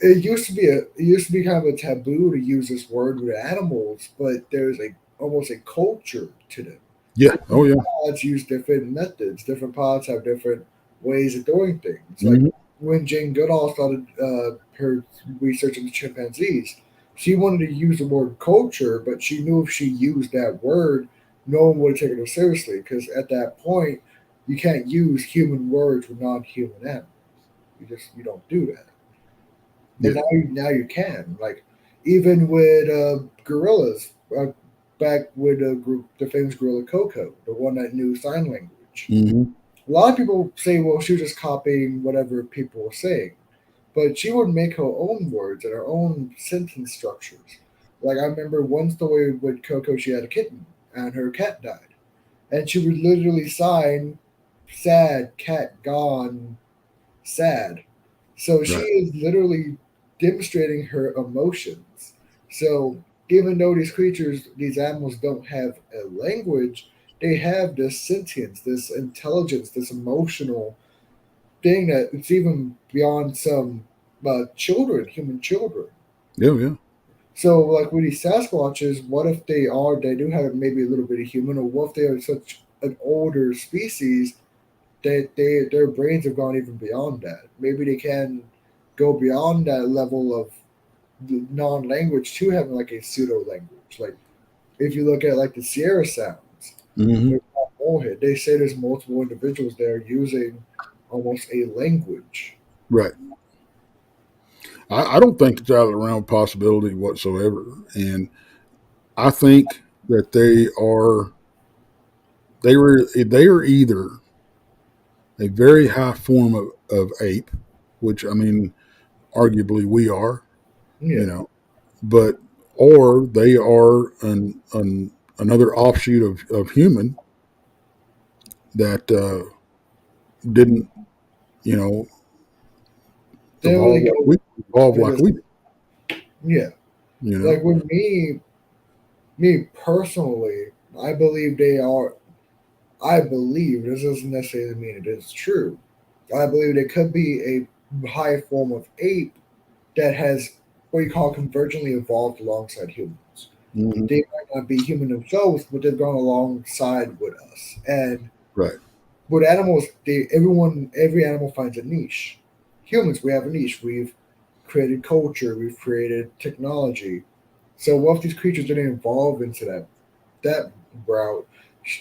it used to be kind of a taboo to use this word with animals, but there's almost a culture to them. Yeah. Oh yeah. Pods use different methods. Different pods have different ways of doing things. Like Mm-hmm. when Jane Goodall started her research into chimpanzees, she wanted to use the word culture, but she knew if she used that word, no one would have taken her seriously because at that point, you can't use human words with non-human animals. You don't do that. But Yeah. now you can, like, even with gorillas, back with the famous gorilla Coco, the one that knew sign language. Mm-hmm. A lot of people say, well, she was just copying whatever people were saying, but she would make her own words and her own sentence structures. Like I remember one story with Coco, she had a kitten and her cat died, and she would literally sign, "Sad cat gone, sad." So she Right. is literally demonstrating her emotions. So even though these creatures, these animals don't have a language, they have this sentience, this intelligence, this emotional thing that it's even beyond some children, human children. Yeah. Yeah. So like with these Sasquatches, what if they do have maybe a little bit of human, or what if they are such an older species that their brains have gone even beyond that. Maybe they can go beyond that level of non-language to having like a pseudo language. Like if you look at like the Sierra Sounds, Mm-hmm. there's not Morehead. They say there's multiple individuals there using almost a language. Right. I don't think it's out of the realm of possibility whatsoever. And I think that they are either a very high form of ape, which I mean, arguably we are, you Yeah, know, but or they are another offshoot of human that didn't, you know, they don't really go evolve with like this. we did, Yeah, you know. like with me personally, I believe they are. I believe this doesn't necessarily mean it is true. I believe there could be a high form of ape that has what you call convergently evolved alongside humans. Hmm. They might not be human themselves, but they've gone alongside with us. And Right. But animals, every animal finds a niche. Humans, we have a niche. We've created culture. We've created technology. So what if these creatures didn't evolve into that route?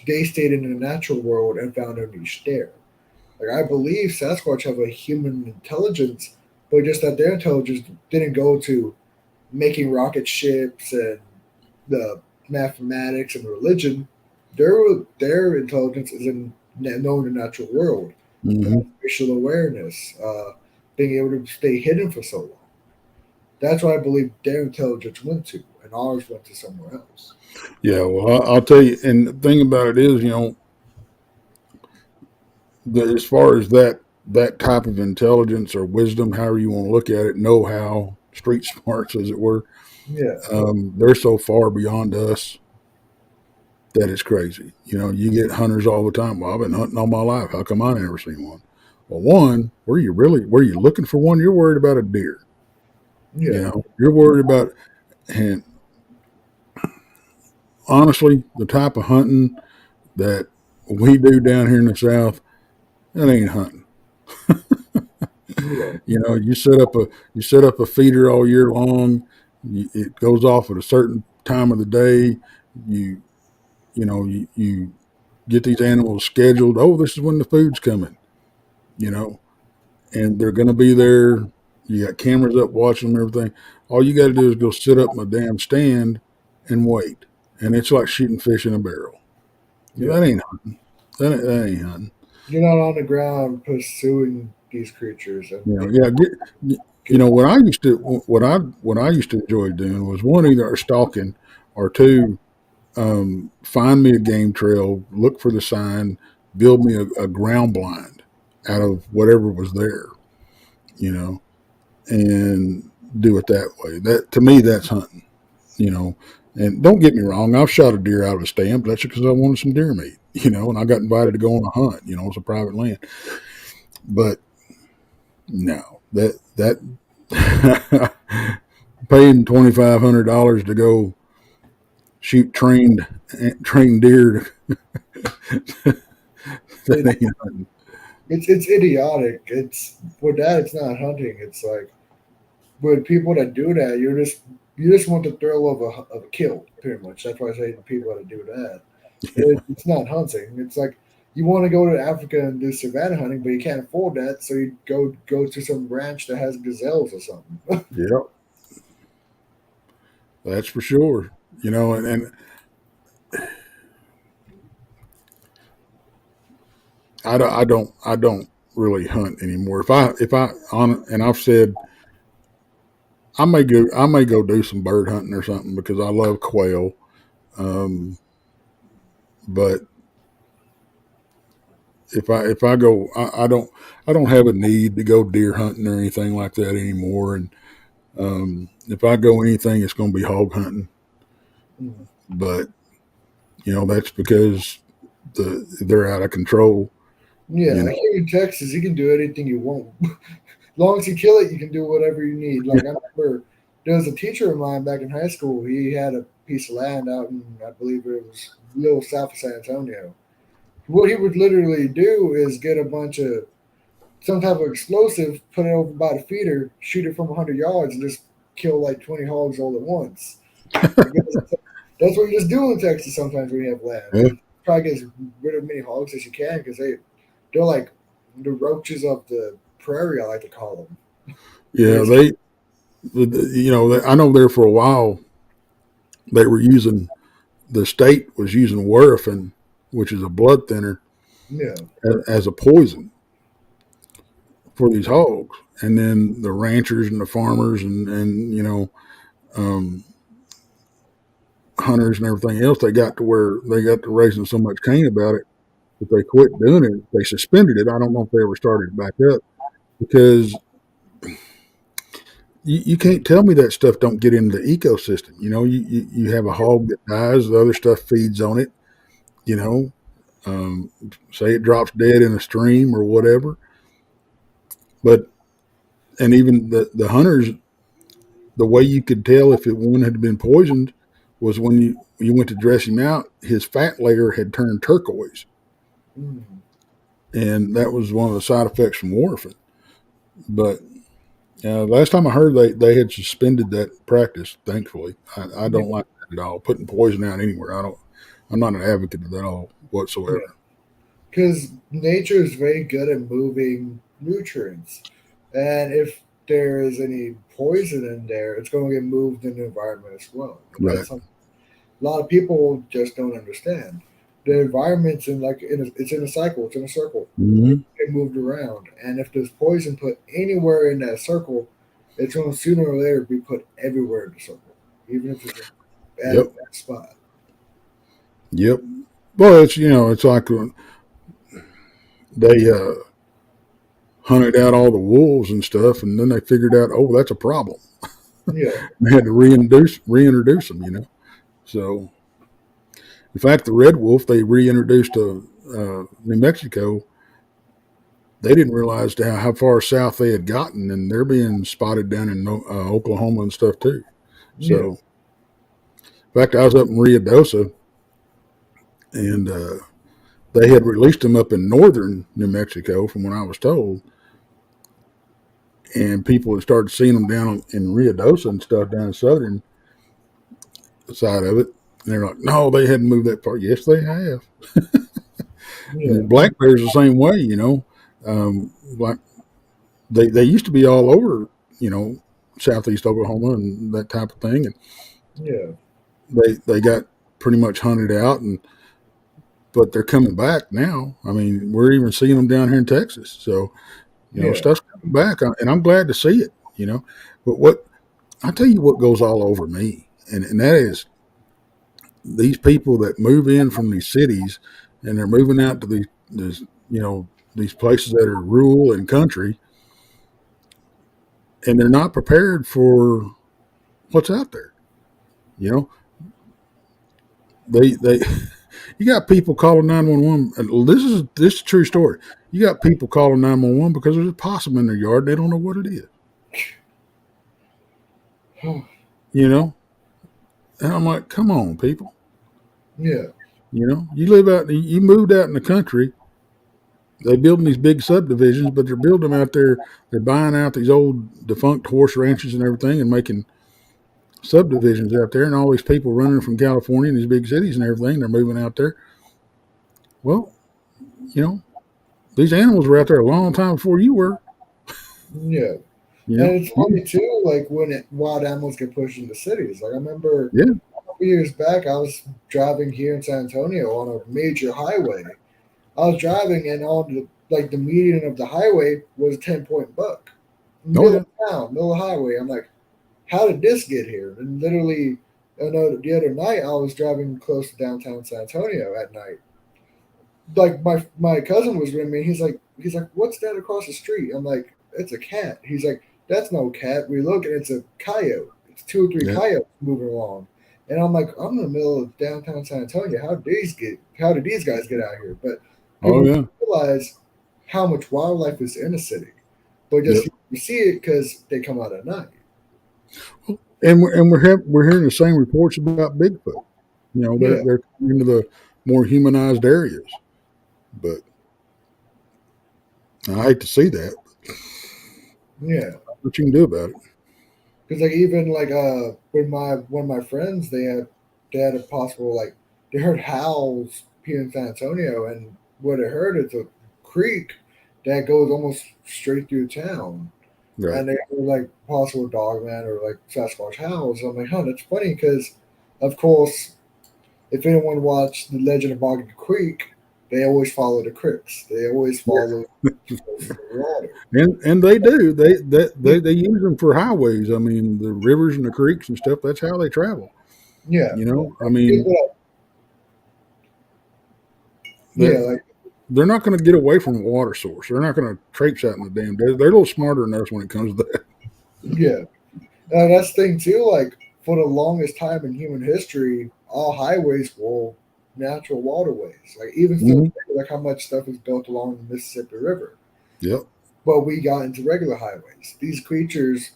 They stayed in the natural world and found their niche there. Like I believe Sasquatch have a human intelligence, but just that their intelligence didn't go to making rocket ships and the mathematics and religion. Their intelligence is in knowing the natural world, Hmm. spatial awareness, being able to stay hidden for so long. That's what I believe their intelligence went to, and ours went to somewhere else. Yeah, well, I'll tell you. And the thing about it is, as far as that type of intelligence or wisdom, however you want to look at it, know how, street smarts, as it were, Yeah, they're so far beyond us that it's crazy. You get hunters all the time. Well, I've been hunting all my life. How come I never seen one? Well, one, were you looking for one? You're worried about a deer. yeah, You're worried about, and honestly, the type of hunting that we do down here in the South, that ain't hunting. yeah, You set up a feeder all year long. It goes off at a certain time of the day. You you get these animals scheduled. Oh, this is when the food's coming. You know, and they're going to be there. You got cameras up watching them, everything. All you got to do is go sit up in a damn stand and wait. And it's like shooting fish in a barrel. yeah. That ain't hunting. That ain't hunting. You're not on the ground pursuing these creatures and making Yeah. get What I used to enjoy doing was one, either stalking, or two, find me a game trail, look for the sign, build me a ground blind out of whatever was there. You know, and do it that way. That, to me, that's hunting. You know, and don't get me wrong, I've shot a deer out of a stand, but that's because I wanted some deer meat. And I got invited to go on a hunt. It's a private land, but no, that paying $2,500 to go shoot trained deer, that it, ain't hunting. it's idiotic. It's for that. It's not hunting. It's like with people that do that, you just want the thrill of a kill, pretty much. That's why I say to people that do that, it's not hunting. It's like you want to go to Africa and do savanna hunting, but you can't afford that, so you go to some ranch that has gazelles or something. Yeah, that's for sure. And I don't really hunt anymore. If I on and I've said I may go do some bird hunting or something because I love quail. Um, but if I go, I don't have a need to go deer hunting or anything like that anymore. And if I go anything, it's going to be hog hunting. Mm. But that's because they're out of control. You Yeah, know, here in Texas, you can do anything you want. As long as you kill it, you can do whatever you need. Like I remember, there was a teacher of mine back in high school. He had a piece of land out in, I believe it was a little south of San Antonio. What he would literally do is get a bunch of some type of explosive, put it over by the feeder, shoot it from 100 yards, and just kill like 20 hogs all at once. I guess that's what you just do in Texas sometimes when you have land. yeah, You try to get rid of as many hogs as you can because they're like the roaches of the prairie, I like to call them. yeah. They, I know there for a while they were using the state was using Warfarin, which is a blood thinner, yeah, as a poison for these hogs. And then the ranchers and the farmers and um, hunters and everything else, they got to where they got to raising so much cane about it that they quit doing it. They suspended it. I don't know if they ever started it back up because you can't tell me that stuff don't get into the ecosystem. You have a hog that dies, the other stuff feeds on it. You know, um, say it drops dead in a stream or whatever. But and even the hunters, the way you could tell if one had been poisoned was when you went to dress him out, his fat layer had turned turquoise. mm, and that was one of the side effects from warfarin. But last time I heard, they had suspended that practice. Thankfully, I don't like that at all. Putting poison out anywhere, I don't. I'm not an advocate of that all Yeah, whatsoever. because nature is very good at moving nutrients, and if there is any poison in there, it's going to get moved in the environment as well. And Right. that's something a lot of people just don't understand. The environment's it's in a cycle, it's in a circle. It Hmm. get moved around, and if there's poison put anywhere in that circle, it's going to sooner or later be put everywhere in the circle, even if it's at a Yep. bad spot. Yep. Well, it's like when they hunted out all the wolves and stuff, and then they figured out, oh, that's a problem. Yeah, They had to reintroduce them. So, in fact, the red wolf they reintroduced to New Mexico, they didn't realize how far south they had gotten, and they're being spotted down in Oklahoma and stuff too. yeah, So, in fact, I was up in Rio Dosa, and they had released them up in northern New Mexico, from what I was told, and people had started seeing them down in Rio Dosa and stuff down in southern side of it. And they're like, no, they hadn't moved that far. Yes, they have. yeah, And black bears the same way. Like they used to be all over, you know, southeast Oklahoma and that type of thing, and yeah, they got pretty much hunted out, and but they're coming back now. I mean, we're even seeing them down here in Texas. So yeah, stuff's coming back, and I'm glad to see it. But what I tell you, what goes all over me, and that is these people that move in from these cities, and they're moving out to these places that are rural and country, and they're not prepared for what's out there. You know, they you got people calling 911. This is a true story. You got people calling 911 because there's a possum in their yard. They don't know what it is. You know, and I'm like, come on, people. yeah, You live out, you moved out in the country. They're building these big subdivisions, but they're building them out there. They're buying out these old defunct horse ranches and everything, and making subdivisions out there. And all these people running from California and these big cities and everything, they're moving out there. Well, you know, these animals were out there a long time before you were. yeah. You And know, it's funny too, like when wild animals get pushed into cities. Like I remember yeah, a couple years back, I was driving here in San Antonio on a major highway. I was driving, and on the median of the highway was a 10-point buck, oh middle yeah, of town, middle of the highway. I'm like, how did this get here? And literally, I know the other night I was driving close to downtown San Antonio at night. Like my cousin was with me. He's like, what's that across the street? I'm like, it's a cat. He's like, that's no cat. We look and it's a coyote. It's two or three yeah, coyotes moving along. And I'm like, I'm in the middle of downtown San Antonio. How did these guys get out here? But oh people yeah, realize how much wildlife is in a city, but just yep. you see it because they come out at night. And we're hearing the same reports about Bigfoot. They're Yeah, they're coming into the more humanized areas, but I hate to see that. yeah. What you can do about it? Because like even like with my one of my friends, they had a possible like they heard howls here in San Antonio, and what they heard is a creek that goes almost straight through town, Right. and they were like possible dogman or like Sasquatch howls. I'm like, huh, that's funny because, of course, if anyone watched the Legend of Boggy Creek, they always follow the creeks. They always follow the water. And they do. They use them for highways. I mean, the rivers and the creeks and stuff. That's how they travel. Yeah, I mean, people, they yeah, like they're not going to get away from the water source. They're not going to traipse out in the dam. They're a little smarter than us when it comes to that. yeah. That's the thing too. Like for the longest time in human history, all highways were natural waterways. Like even still, Hmm. today, like how much stuff is built along the Mississippi River. Yep. But we got into regular highways. These creatures,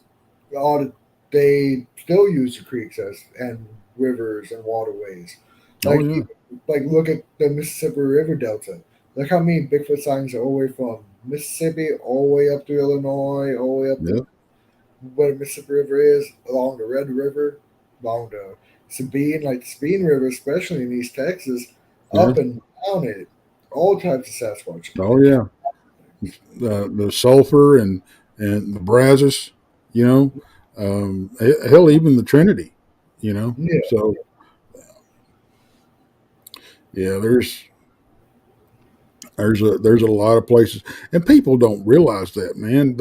all the, they still use the creeks as and rivers and waterways. Oh Like yeah. even, like look at the Mississippi River Delta. Look how many Bigfoot sightings are all the way from Mississippi, all the way up to Illinois, all the way up to Yeah, where the Mississippi River is, along the Red River, along the Sabine, like the Sabine River, especially in East Texas, yeah. up and down it. All types of Sasquatch Oh things. yeah. The sulfur and the brazos, you know, hell, even the Trinity, you know. Yeah, So yeah, there's a lot of places, and people don't realize that, man.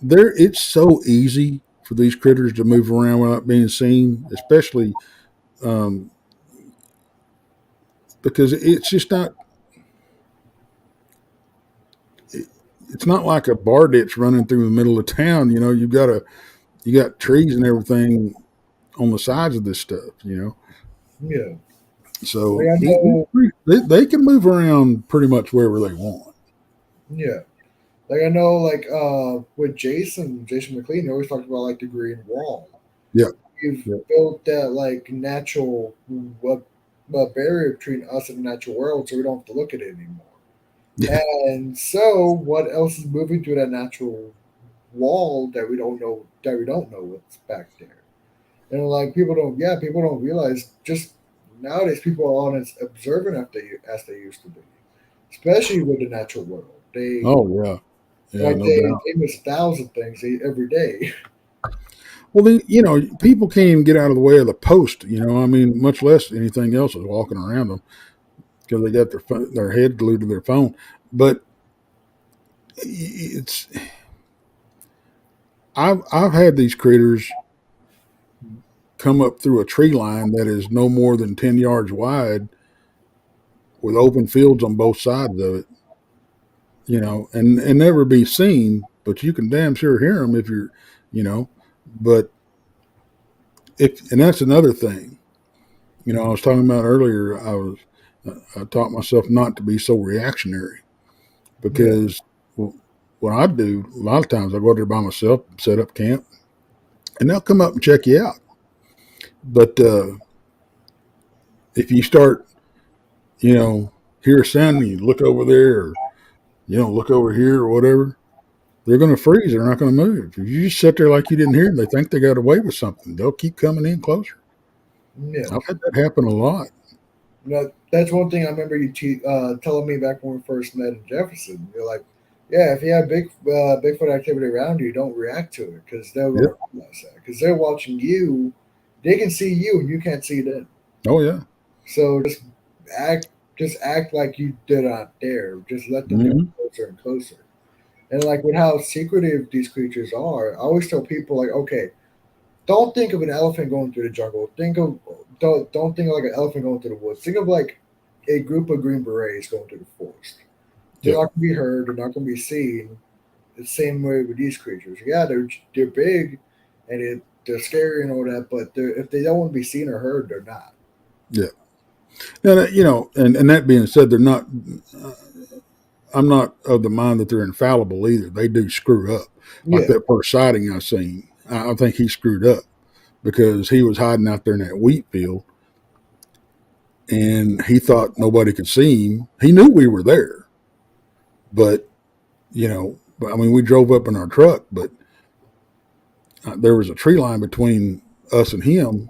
It's so easy for these critters to move around without being seen, especially um, because it's just not. It's not like a bar ditch running through the middle of town. You know, you got trees and everything on the sides of this stuff. You know, yeah. Like so I know, they can move around pretty much wherever they want. yeah. Like I know, like with Jason McLean, he always talked about like the Green Wall. Yeah, We've yeah, built that like natural barrier between us and the natural world, so we don't have to look at it anymore. yeah. And so, what else is moving through that natural wall that we don't know what's back there? And like people don't realize just nowadays people aren't as observant as they used to be, especially with the natural world. Oh yeah, yeah, no doubt. They miss 1,000 things every day. Well, then, people can't even get out of the way of the post. I mean, much less anything else is walking around them because they got their head glued to their phone. But it's I've had these critters come up through a tree line that is no more than 10 yards wide with open fields on both sides of it. And never be seen, but you can damn sure hear them if you're, you know. But if and that's another thing. I was talking about earlier. I taught myself not to be so reactionary Yeah, because well, what I do a lot of times I go out there by myself, set up camp, and they'll come up and check you out. But if you start, you know, hear a sound and you look over there, or look over here or whatever, they're going to freeze. They're not going to move. If you just sit there like you didn't hear them, they think they got away with something. They'll keep coming in closer. yeah. I've had that happen a lot. That's one thing I remember you telling me back when we first met in Jefferson. You're like, yeah, if you have Bigfoot activity around you, don't react to it because they're going Yep. to realize that because they're watching you. They can see you, and you can't see them. Oh yeah. So act, just act like you did not there. Just let them get Hmm. closer and closer. And like with how secretive these creatures are, I always tell people like, okay, don't think of an elephant going through the jungle. Don't think of like an elephant going through the woods. Think of like a group of green berets going through the forest. They're Yep. not going to be heard. They're not going to be seen. The same way with these creatures. Yeah, they're big, and they're scary and all that. But if they don't want to be seen or heard, they're not. Yeah. And and that being said, they're not. Uh, I'm not of the mind that they're infallible either. They do screw up. Like Yeah, that first sighting I seen, I think he screwed up because he was hiding out there in that wheat field, and he thought nobody could see him. He knew we were there, but I mean, we drove up in our truck, but there was a tree line between us and him,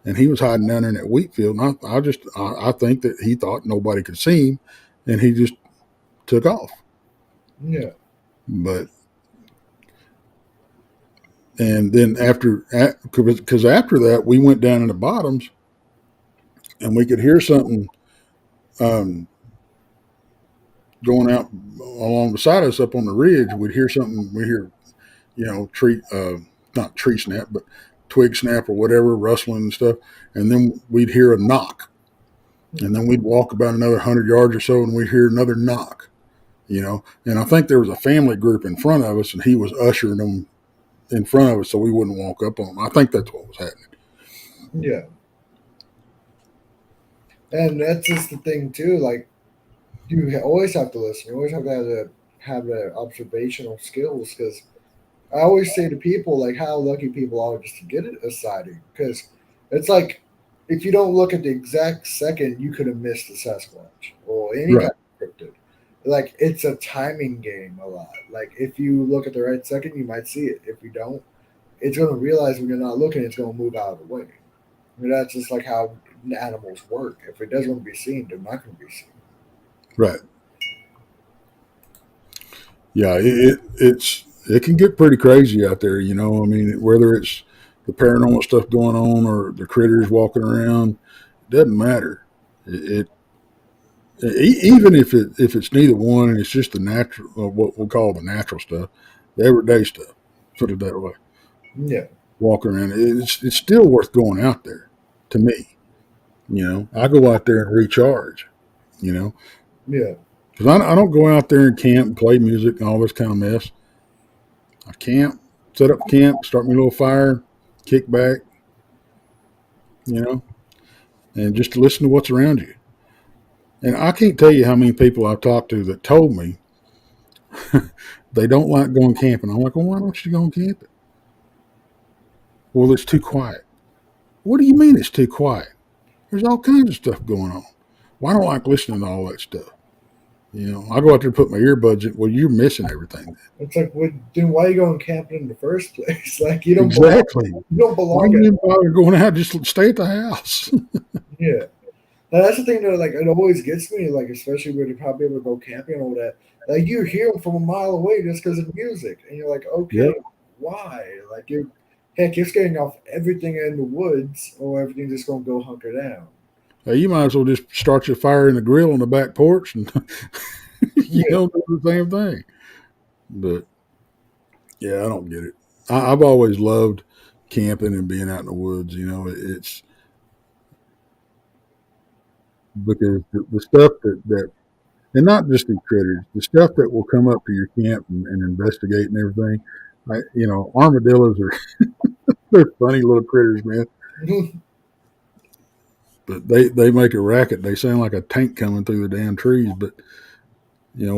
and he was hiding down there in that wheat field. And I think that he thought nobody could see him, and he just took off. yeah, But and then because after that we went down in the bottoms and we could hear something um, going out along beside us up on the ridge. We'd hear something. We hear tree not tree snap but twig snap or whatever rustling and stuff, and then we'd hear a knock, and then we'd walk about another 100 yards or so and we'd hear another knock. And I think there was a family group in front of us and he was ushering them in front of us so we wouldn't walk up on them. I think that's what was happening. yeah. And that's just the thing too. Like always have to listen. You always have to have the observational skills because I always say to people like how lucky people are just to get a sighting because it's like if you don't look at the exact second, you could have missed the Sasquatch or any Right. kind of cryptid. Like it's a timing game a lot. Like if you look at the right second, you might see it. If you don't, it's going to realize when you're not looking, it's going to move out of the way. I mean, that's just like how animals work. If it doesn't want to be seen, they're not going to be seen. Right. Yeah. It can get pretty crazy out there. I mean, whether it's the paranormal stuff going on or the critters walking around, it doesn't matter. Even if it's neither one and it's just the natural, what we'll call the natural stuff, the everyday stuff. Put it that way. Yeah, Walking around, it's still worth going out there. To me, I go out there and recharge. You know, yeah, because I don't go out there and camp and play music and all this kind of mess. I camp, set up camp, start me a little fire, kick back, you know, and just listen to what's around you. And I can't tell you how many people I've talked to that told me they don't like going camping. I'm like, well, why don't you go camping? Well, it's too quiet. What do you mean it's too quiet? There's all kinds of stuff going on. Well, I don't like listening to all that stuff. I go out there and put my earbuds in. Well, you're missing everything. it's like, then why are you going camping in the first place? Like you don't belong. Exactly. You don't Why belong do you at. even bother going out? Just stay at the house. Yeah. Now, that's the thing that like it always gets me, like especially when you're probably able to go camping and all that. Like you hear them from a mile away just because of music, and you're like, okay, Yep. why? Like you're scaring off everything in the woods, or everything's just gonna go hunker down. You might as well just start your fire in the grill on the back porch and Yeah, do the same thing. But yeah, I don't get it. I've always loved camping and being out in the woods. It's because the stuff that and not just these critters, the stuff that will come up to your camp and investigate and everything. Armadillos are they're funny little critters, man. But they make a racket. They sound like a tank coming through the damn trees. But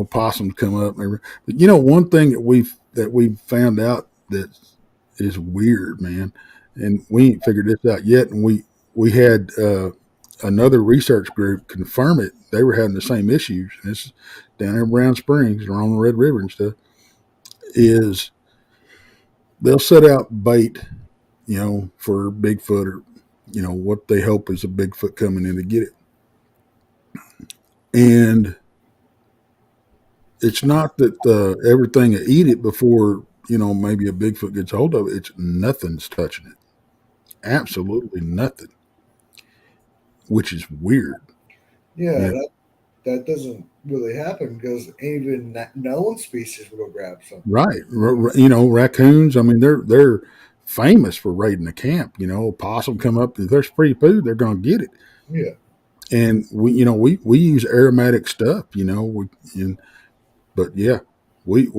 possums come up. And everything. But one thing that we've found out that is weird, man, and we ain't figured this out yet. And we had another research group confirm it. They were having the same issues. And this is down there in Brown Springs, or on the Red River and stuff. Is they'll set out bait, for Bigfoot or what they hope is a Bigfoot coming in to get it. And it's not that everything will eat it before maybe a Bigfoot gets a hold of it. It's nothing's touching it, absolutely nothing, which is weird. yeah, Yeah, that doesn't really happen because even known species will go grab something. right. Raccoons. I mean, they're famous for raiding the camp. Possum come up if there's free food, they're going to get it. Yeah, And we use aromatic stuff. But yeah, we've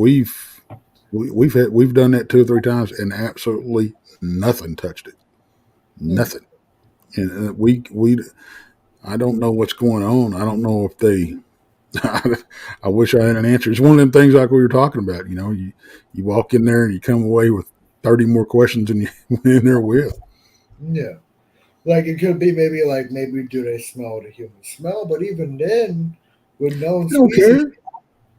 done that 2 or 3 times and absolutely nothing touched it. hmm. Nothing. And we I don't know what's going on. I don't know if they. I wish I had an answer. It's one of them things like we were talking about. You walk in there and you come away with 30 more questions than you went in there with. Yeah. Like it could be maybe like maybe do they smell the human smell? But even then, with known You don't species,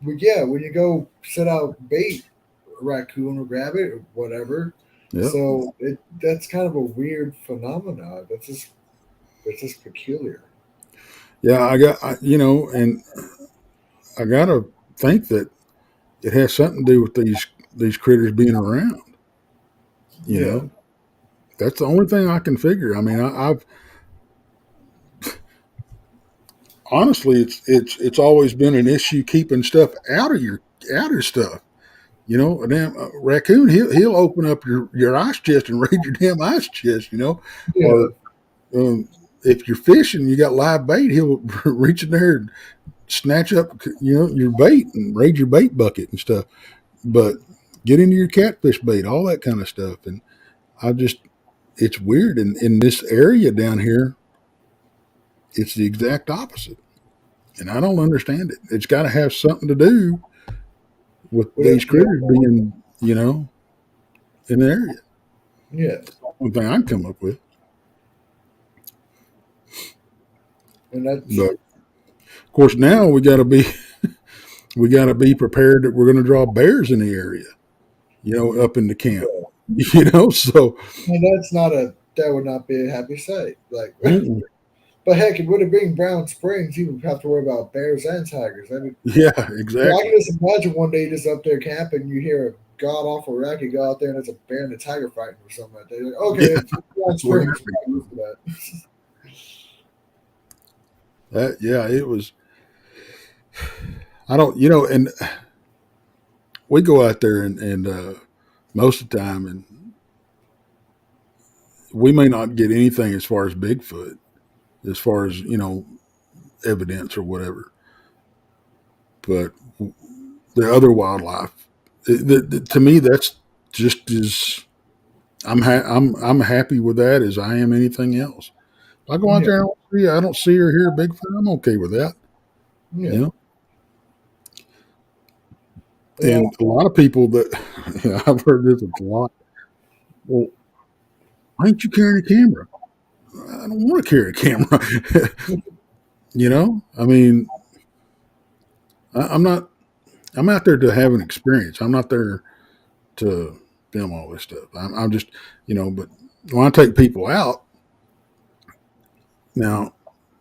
care. yeah, when you go set out bait, a raccoon will grab it or whatever. Yep. So that's kind of a weird phenomena. That's just peculiar. Yeah, and I gotta think that it has something to do with these critters being around. You Yeah, know, that's the only thing I can figure. I mean, I've honestly, it's always been an issue keeping stuff out of stuff. A damn raccoon, he'll open up your ice chest and raid your damn ice chest. yeah, Or if you're fishing, you got live bait, he'll reach in there and snatch up your bait and raid your bait bucket and stuff. But get into your catfish bait, all that kind of stuff. And I just it's weird in this area down here. It's the exact opposite, and I don't understand it. It's got to have something to do with these yeah, critters being in the area. yeah. One thing I can come up with. And that's But of course, now we got to be prepared that we're going to draw bears in the area, up in the camp, So and that would not be a happy sight. Like, mm-mm. but heck, it would have been Brown Springs. You would have to worry about bears and tigers. I mean, Yeah, I can exactly. just imagine one day just up there camping, you hear a god awful racket, go out there and it's a bear and a tiger fighting or something like that. You're like, okay, Yeah, it's Brown wouldn't Springs. that be We're not used something? to that. Yeah, it was. I don't, and we go out there and most of the time, and we may not get anything as far as Bigfoot, as far as evidence or whatever, but the other wildlife, to me, that's just as I'm happy with that as I am anything else. If I go out Yeah, there and I don't see or hear Bigfoot, I'm okay with that. yeah. You know, Yeah, and a lot of people that I've heard this a lot. Well, why ain't you carrying a camera? I don't want to carry a camera. I mean, I'm not. I'm out there to have an experience. I'm not there to film all this stuff. I'm just, But when I take people out now,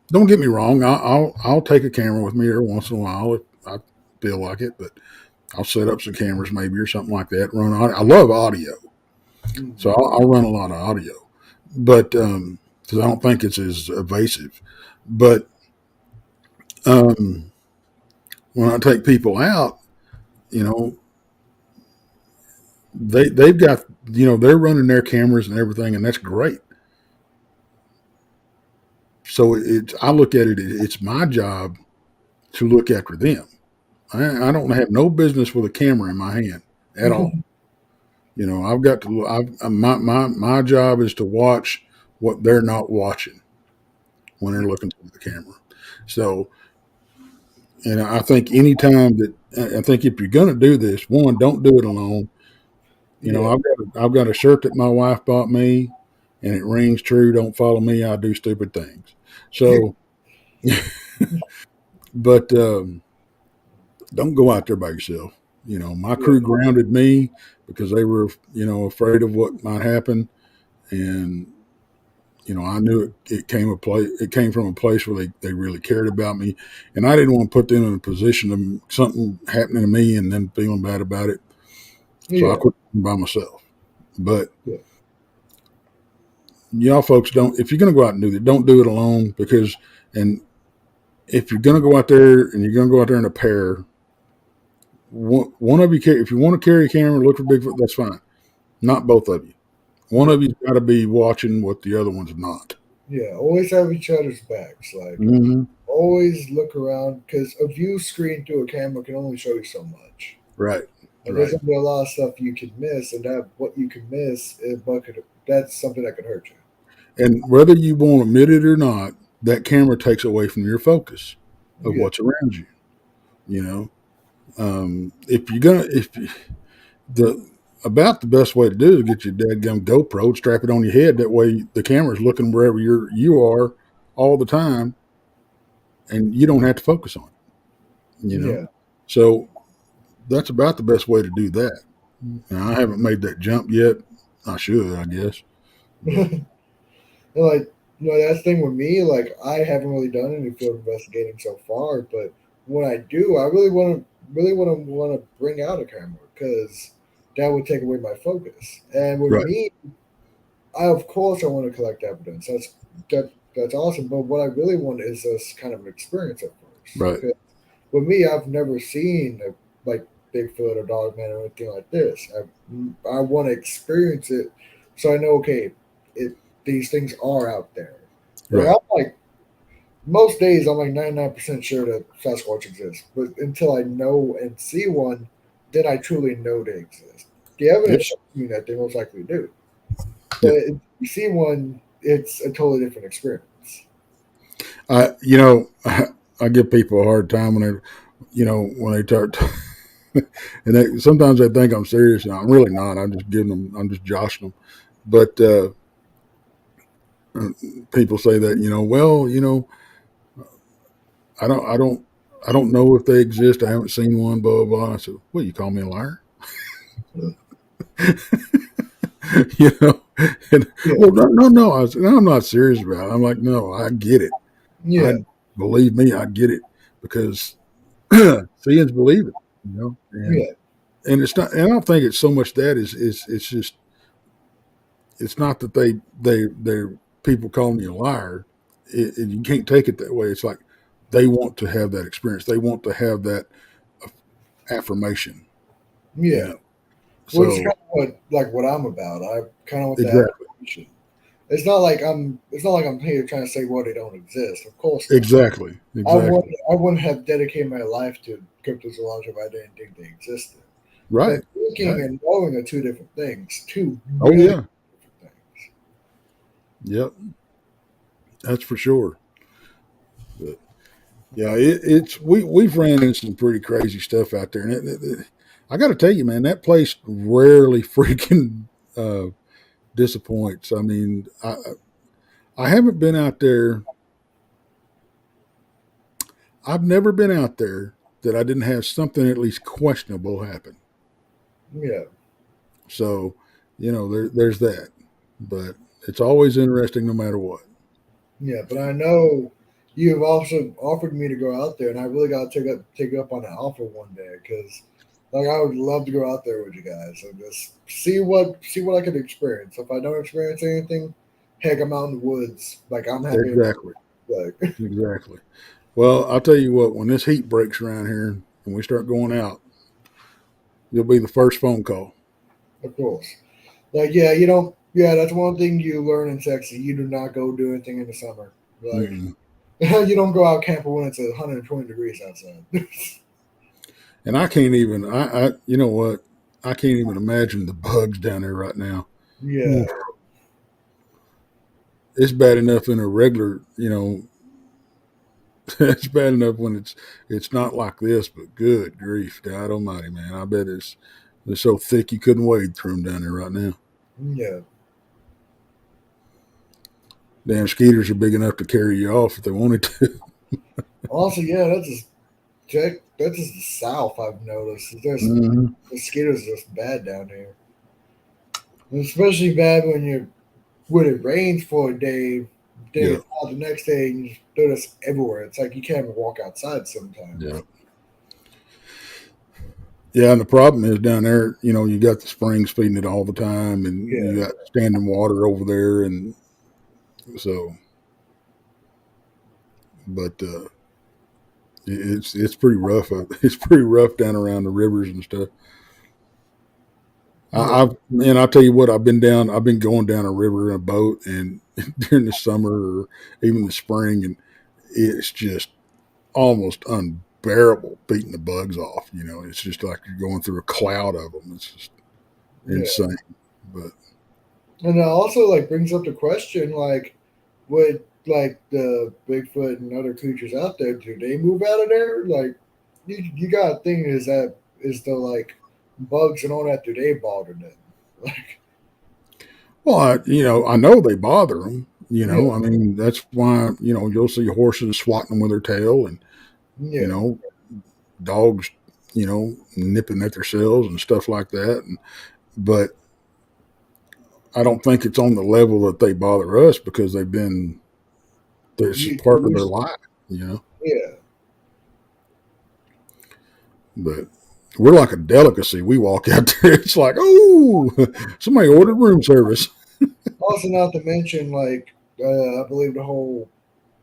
don't get me wrong. I'll take a camera with me every once in a while if I feel like it. But I'll set up some cameras maybe or something like that. Run audio. I love audio, so mhm. I'll run a lot of audio. But because I don't think it's as evasive. But um, when I take people out, you know, they've got they're running their cameras and everything, and that's great. So I look at it. It's my job to look after them. I don't have no business with a camera in my hand at all. I've got to. My job is to watch what they're not watching when they're looking through the camera. So, and I think anytime that I think if you're going to do this, one, don't do it alone. Yeah, I've got a shirt that my wife bought me, and it rings true. Don't follow me. I do stupid things. So, but don't go out there by yourself. My yeah, crew grounded me because they were, afraid of what might happen, and I knew it came from a place where they really cared about me, and I didn't want to put them in a position of something happening to me and then feeling bad about it. So I yeah, quit by myself. But yeah. y'all folks don't. If you're going to go out and do that, don't do it alone because, and if you're going to go out there and you're going to go out there in a pair, one of you, if you want to carry a camera, look for Bigfoot. That's fine. Not both of you. One Yeah. of you's got to be watching what the other one's not. Yeah, always have each other's backs. Like, Mm-hmm. always look around because a view screen through a camera can only show you so much. Right. And there's Right. gonna be a lot of stuff you can miss, and that what you can miss is that's something that could hurt you. And whether you want to admit it or not, that camera takes away from your focus of Yeah, what's around you. You know, if you're gonna, if you- the about the best way to do it is get your dadgum GoPro, strap it on your head. That way, the camera's looking wherever you are all the time, and you don't have to focus on it. yeah. So that's about the best way to do that. Now, I haven't made that jump yet. I should, I guess. But And like, that's the thing with me. Like, I haven't really done any field investigating so far, but when I do, I really want to bring out a camera because that would take away my focus. And with right, me, of course I want to collect evidence. That's awesome. But what I really want is this kind of an experience at first. right, 'Cause with me, I've never seen like Bigfoot or Dogman or anything like this. I want to experience it, so I know okay, it these things are out there. Like right. I'm like most days, I'm like 99% sure that Sasquatch exists, but until I know and see one, then I truly know they exist. The Yep, evidence shows me that they most likely do. But yep. if you see one, it's a totally different experience. I give people a hard time when they start, and sometimes they think I'm serious, and I'm really not. I'm just joshing them. But people say that, well, I don't know if they exist. I haven't seen one. Blah blah blah. I said, "What, you call me a liar?" you know. And, Yeah, well, no. I said, no, I'm not serious about it. I'm like, no, I get it. I yeah, believe me, I get it because seeing's believing. yeah, And it's not. And I don't think it's so much that is it's just it's not that they're people calling you a liar. You can't take it that way. It's like they want to have that experience. They want to have that affirmation. You yeah. know. Which is So kind of what I'm about. I kind of want that exactly, affirmation. It's not like I'm here trying to say, well, they don't exist. Of course not. exactly, I would exactly. I wouldn't have dedicated my life to cryptozoology if I didn't think they existed. But Right, thinking right. and knowing are two different things. Two Oh really yeah, different things. yep. That's for sure. But yeah, it's we've ran into some pretty crazy stuff out there, and I got to tell you, man, that place rarely freaking uh, disappoints. I mean, I haven't been out there. I've never been out there that I didn't have something at least questionable happen. Yeah, So, there's that. But it's always interesting no matter what. yeah. But I know you've also offered me to go out there, and I really got to take up on that offer one day because, like, I would love to go out there with you guys and just see what I could experience. If I don't experience anything, heck, I'm out in the woods. Like I'm happy enough. Exactly. Like, Exactly. Well, I'll tell you what, when this heat breaks around here and we start going out, you'll be the first phone call. of course. Like, yeah, you don't. Yeah, that's one thing you learn in Texas. You do not go do anything in the summer. Like, Mm-mm. you don't go out camping when it's 120 degrees outside. And I can't even, you know what? I can't even imagine the bugs down there right now. Yeah, Oof. It's bad enough in a regular, it's bad enough when it's not like this, but good grief, God Almighty, man! I bet it's so thick you couldn't wade through them down there right now. yeah. Damn skeeters are big enough to carry you off if they wanted to. Also, yeah, that's just the South. I've noticed. There's hmm mosquitoes are just bad down here. And especially bad when it rains for a day, then Yeah, it's hot the next day, and they're just everywhere. It's like you can't even walk outside yeah, sometimes. yeah. And the problem is down there, you got the springs feeding it all the time, and Yeah, you got standing water over there, and so. But it's pretty rough. It's pretty rough down around the rivers and stuff. yeah, And I'll tell you what, I've been going down a river in a boat, and during the summer or even the spring, and it's just almost unbearable beating the bugs off. It's just like you're going through a cloud of them. It's just yeah. insane. But And it also like brings up the question like, would like the Bigfoot and other creatures out there, do they move out of there? Like, you got to think is the like bugs and all that, do they bother them? Like, well, I know they bother them. yeah, I mean that's why you'll see horses swatting them with their tail, and you yeah, know dogs, nipping at themselves and stuff like that. But I don't think it's on the level that they bother us because this is you part of their used, life. yeah. But we're like a delicacy. We walk out there, it's like, oh, somebody ordered room service. Also, not to mention like I believe the whole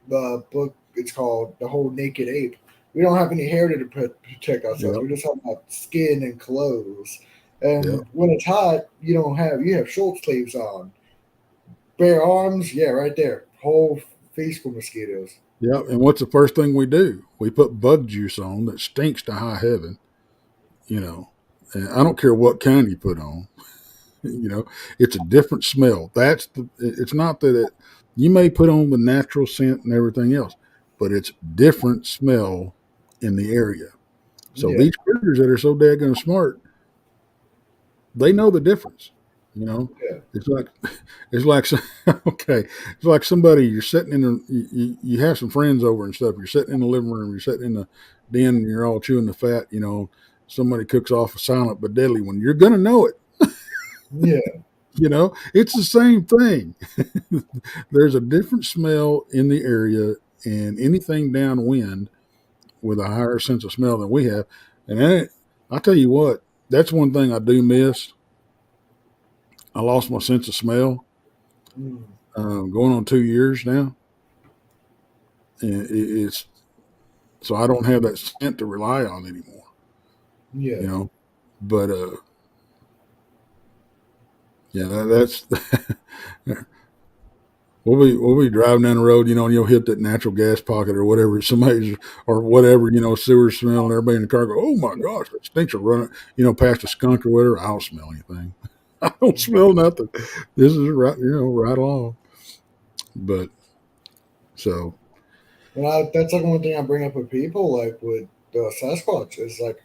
book it's called the whole naked ape. We don't have any hair to protect ourselves. Yep, We're just talking about skin and clothes. yep, And when it's hot, you have short sleeves on, bare arms. Yeah, right there, whole face full of mosquitoes. yep. And what's the first thing we do? We put bug juice on that stinks to high heaven, you know. And I don't care what kind you put on. you know, it's a different smell. It's not that you may put on the natural scent and everything else, but it's different smell in the area. So Yeah, these critters that are so daggone smart, they know the difference. You know, Yeah. it's like it's like okay, it's like somebody you're sitting in the you have some friends over and stuff. You're sitting in the living room. You're sitting in the den, and you're all chewing the fat. You know, somebody cooks off a silent but deadly one. You're gonna know it. Yeah. You know, it's the same thing. There's a different smell in the area, and anything downwind with a higher sense of smell than we have. And I tell you what, that's one thing I do miss. I lost my sense of smell Mm. going on 2 years now, and it's so I don't have that scent to rely on anymore. Yeah. You know, but yeah, that's we'll be driving down the road, you know, and you'll hit that natural gas pocket or whatever somebody's or whatever, you know, sewer smell, and everybody in the car go, "Oh my gosh, that stinks of running," you know, past a skunk or whatever. I don't smell anything. I don't smell nothing. This is right, you know, right along. But so, And that's like one thing I bring up with people, like with Sasquatch, is like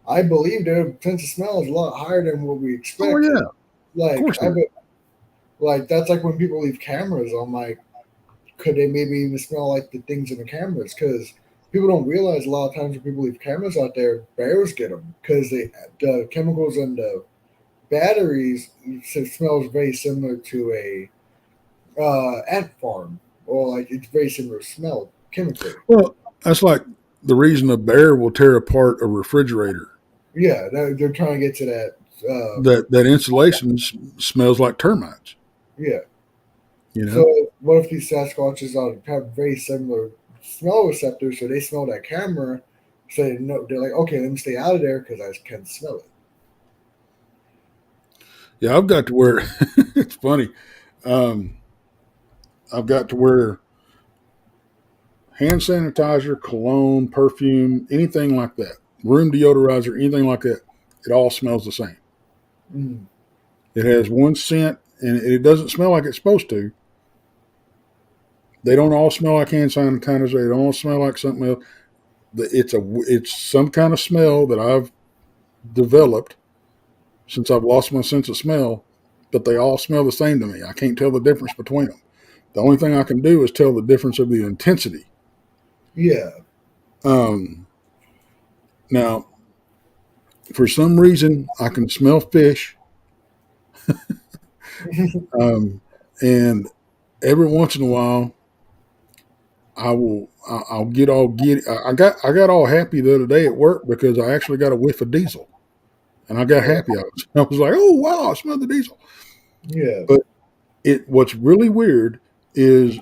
I believe their sense of smell is a lot higher than what we oh expect. yeah, And of like course it is. like that's like when people leave cameras. I'm like, could they maybe even smell like the things in the cameras? Because people don't realize a lot of times when people leave cameras out there, bears get them because the chemicals in the batteries smells very similar to a ant farm, or like it's very similar smell chemically. Well, that's like the reason a bear will tear apart a refrigerator. Yeah, they're trying to get to that. That insulation smells like termites. Yeah. You So know. what if these Sasquatches have very similar smell receptors, so they smell that camera, so they know, they're like, okay, let me stay out of there because I can smell it. Yeah, I've got to where it's funny. Um, I've got to where hand sanitizer, cologne, perfume, anything like that, room deodorizer, anything like that, it all smells the same. Mm. It has one scent, and it doesn't smell like it's supposed to. They don't all smell like hand sanitizer. They don't all smell like something else. It's some kind of smell that I've developed since I've lost my sense of smell, but they all smell the same to me. I can't tell the difference between them. The only thing I can do is tell the difference of the intensity. Yeah. Um, Now, for some reason, I can smell fish, um, and every once in a while, I'll get all giddy. I got all happy the other day at work because I actually got a whiff of diesel, and I got Oh, happy. I was like, "Oh wow, I smell the diesel." yeah. But what's really weird is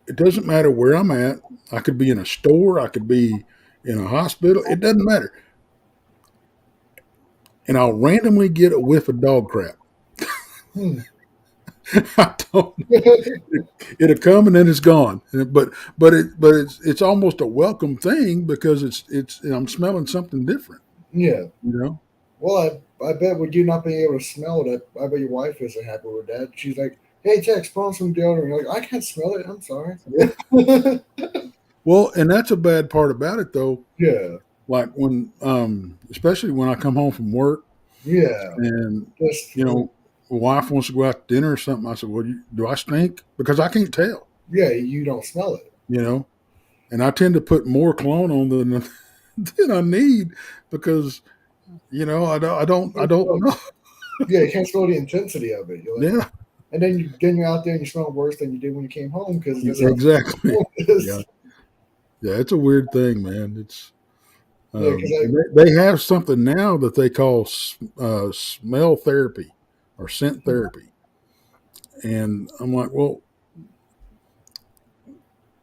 it doesn't matter where I'm at. I could be in a store, I could be in a hospital. It doesn't matter, and I'll randomly get a whiff of dog crap. Hmm. I don't. It'll come and then it's gone. But it's almost a welcome thing because it's I'm smelling something different. Yeah. You know. Well, I bet with you not being able to smell it, I bet your wife isn't happy with that. She's like, "Hey, Tex, put on some deodorant." You're like, "I can't smell it. I'm sorry." Well, and that's a bad part about it though. Yeah. Like when, especially when I come home from work Yeah. and Just you know, my wife wants to go out to dinner or something. I said, "Well, do I stink?" Because I can't tell. yeah, you don't smell it. You know, and I tend to put more cologne on than I need because I don't know. Yeah, you can't smell the intensity of it. You're like, Yeah, and then you're out there and you smell worse than you did when you came home because that's how exactly. smell Yeah, is. yeah, it's a weird thing, man. It's Yeah, because they have something now that they call smell therapy or scent therapy, and I'm like, well,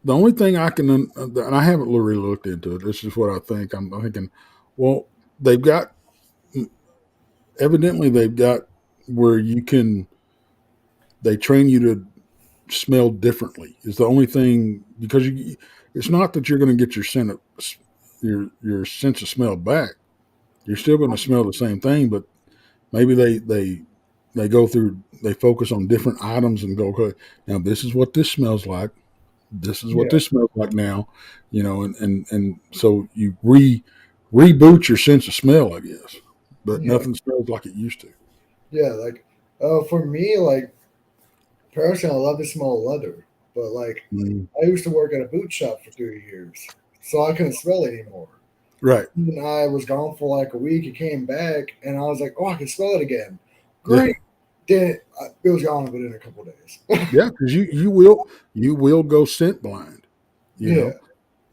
the only thing I can, and I haven't really looked into it. This is what I think. I'm thinking, well, they've got evidently they've got where you can they train you to smell differently is the only thing because it's not that you're going to get your sense of smell back. You're still going to smell the same thing, but maybe they focus on different items and go, okay, now this is what this smells like. This is what yeah, this smells like now, and so you reboot your sense of smell, I guess. But yeah, nothing smells like it used to. Yeah, like for me, like personally, I love the smell of leather, but like Mm, I used to work at a boot shop for 3 years, so I couldn't smell it anymore. right. And I was gone for like a week. It came back, and I was like, "Oh, I can smell it again." Yeah. Great. Then it was gone within a couple days. Yeah. Because you will go scent blind. You Yeah. know,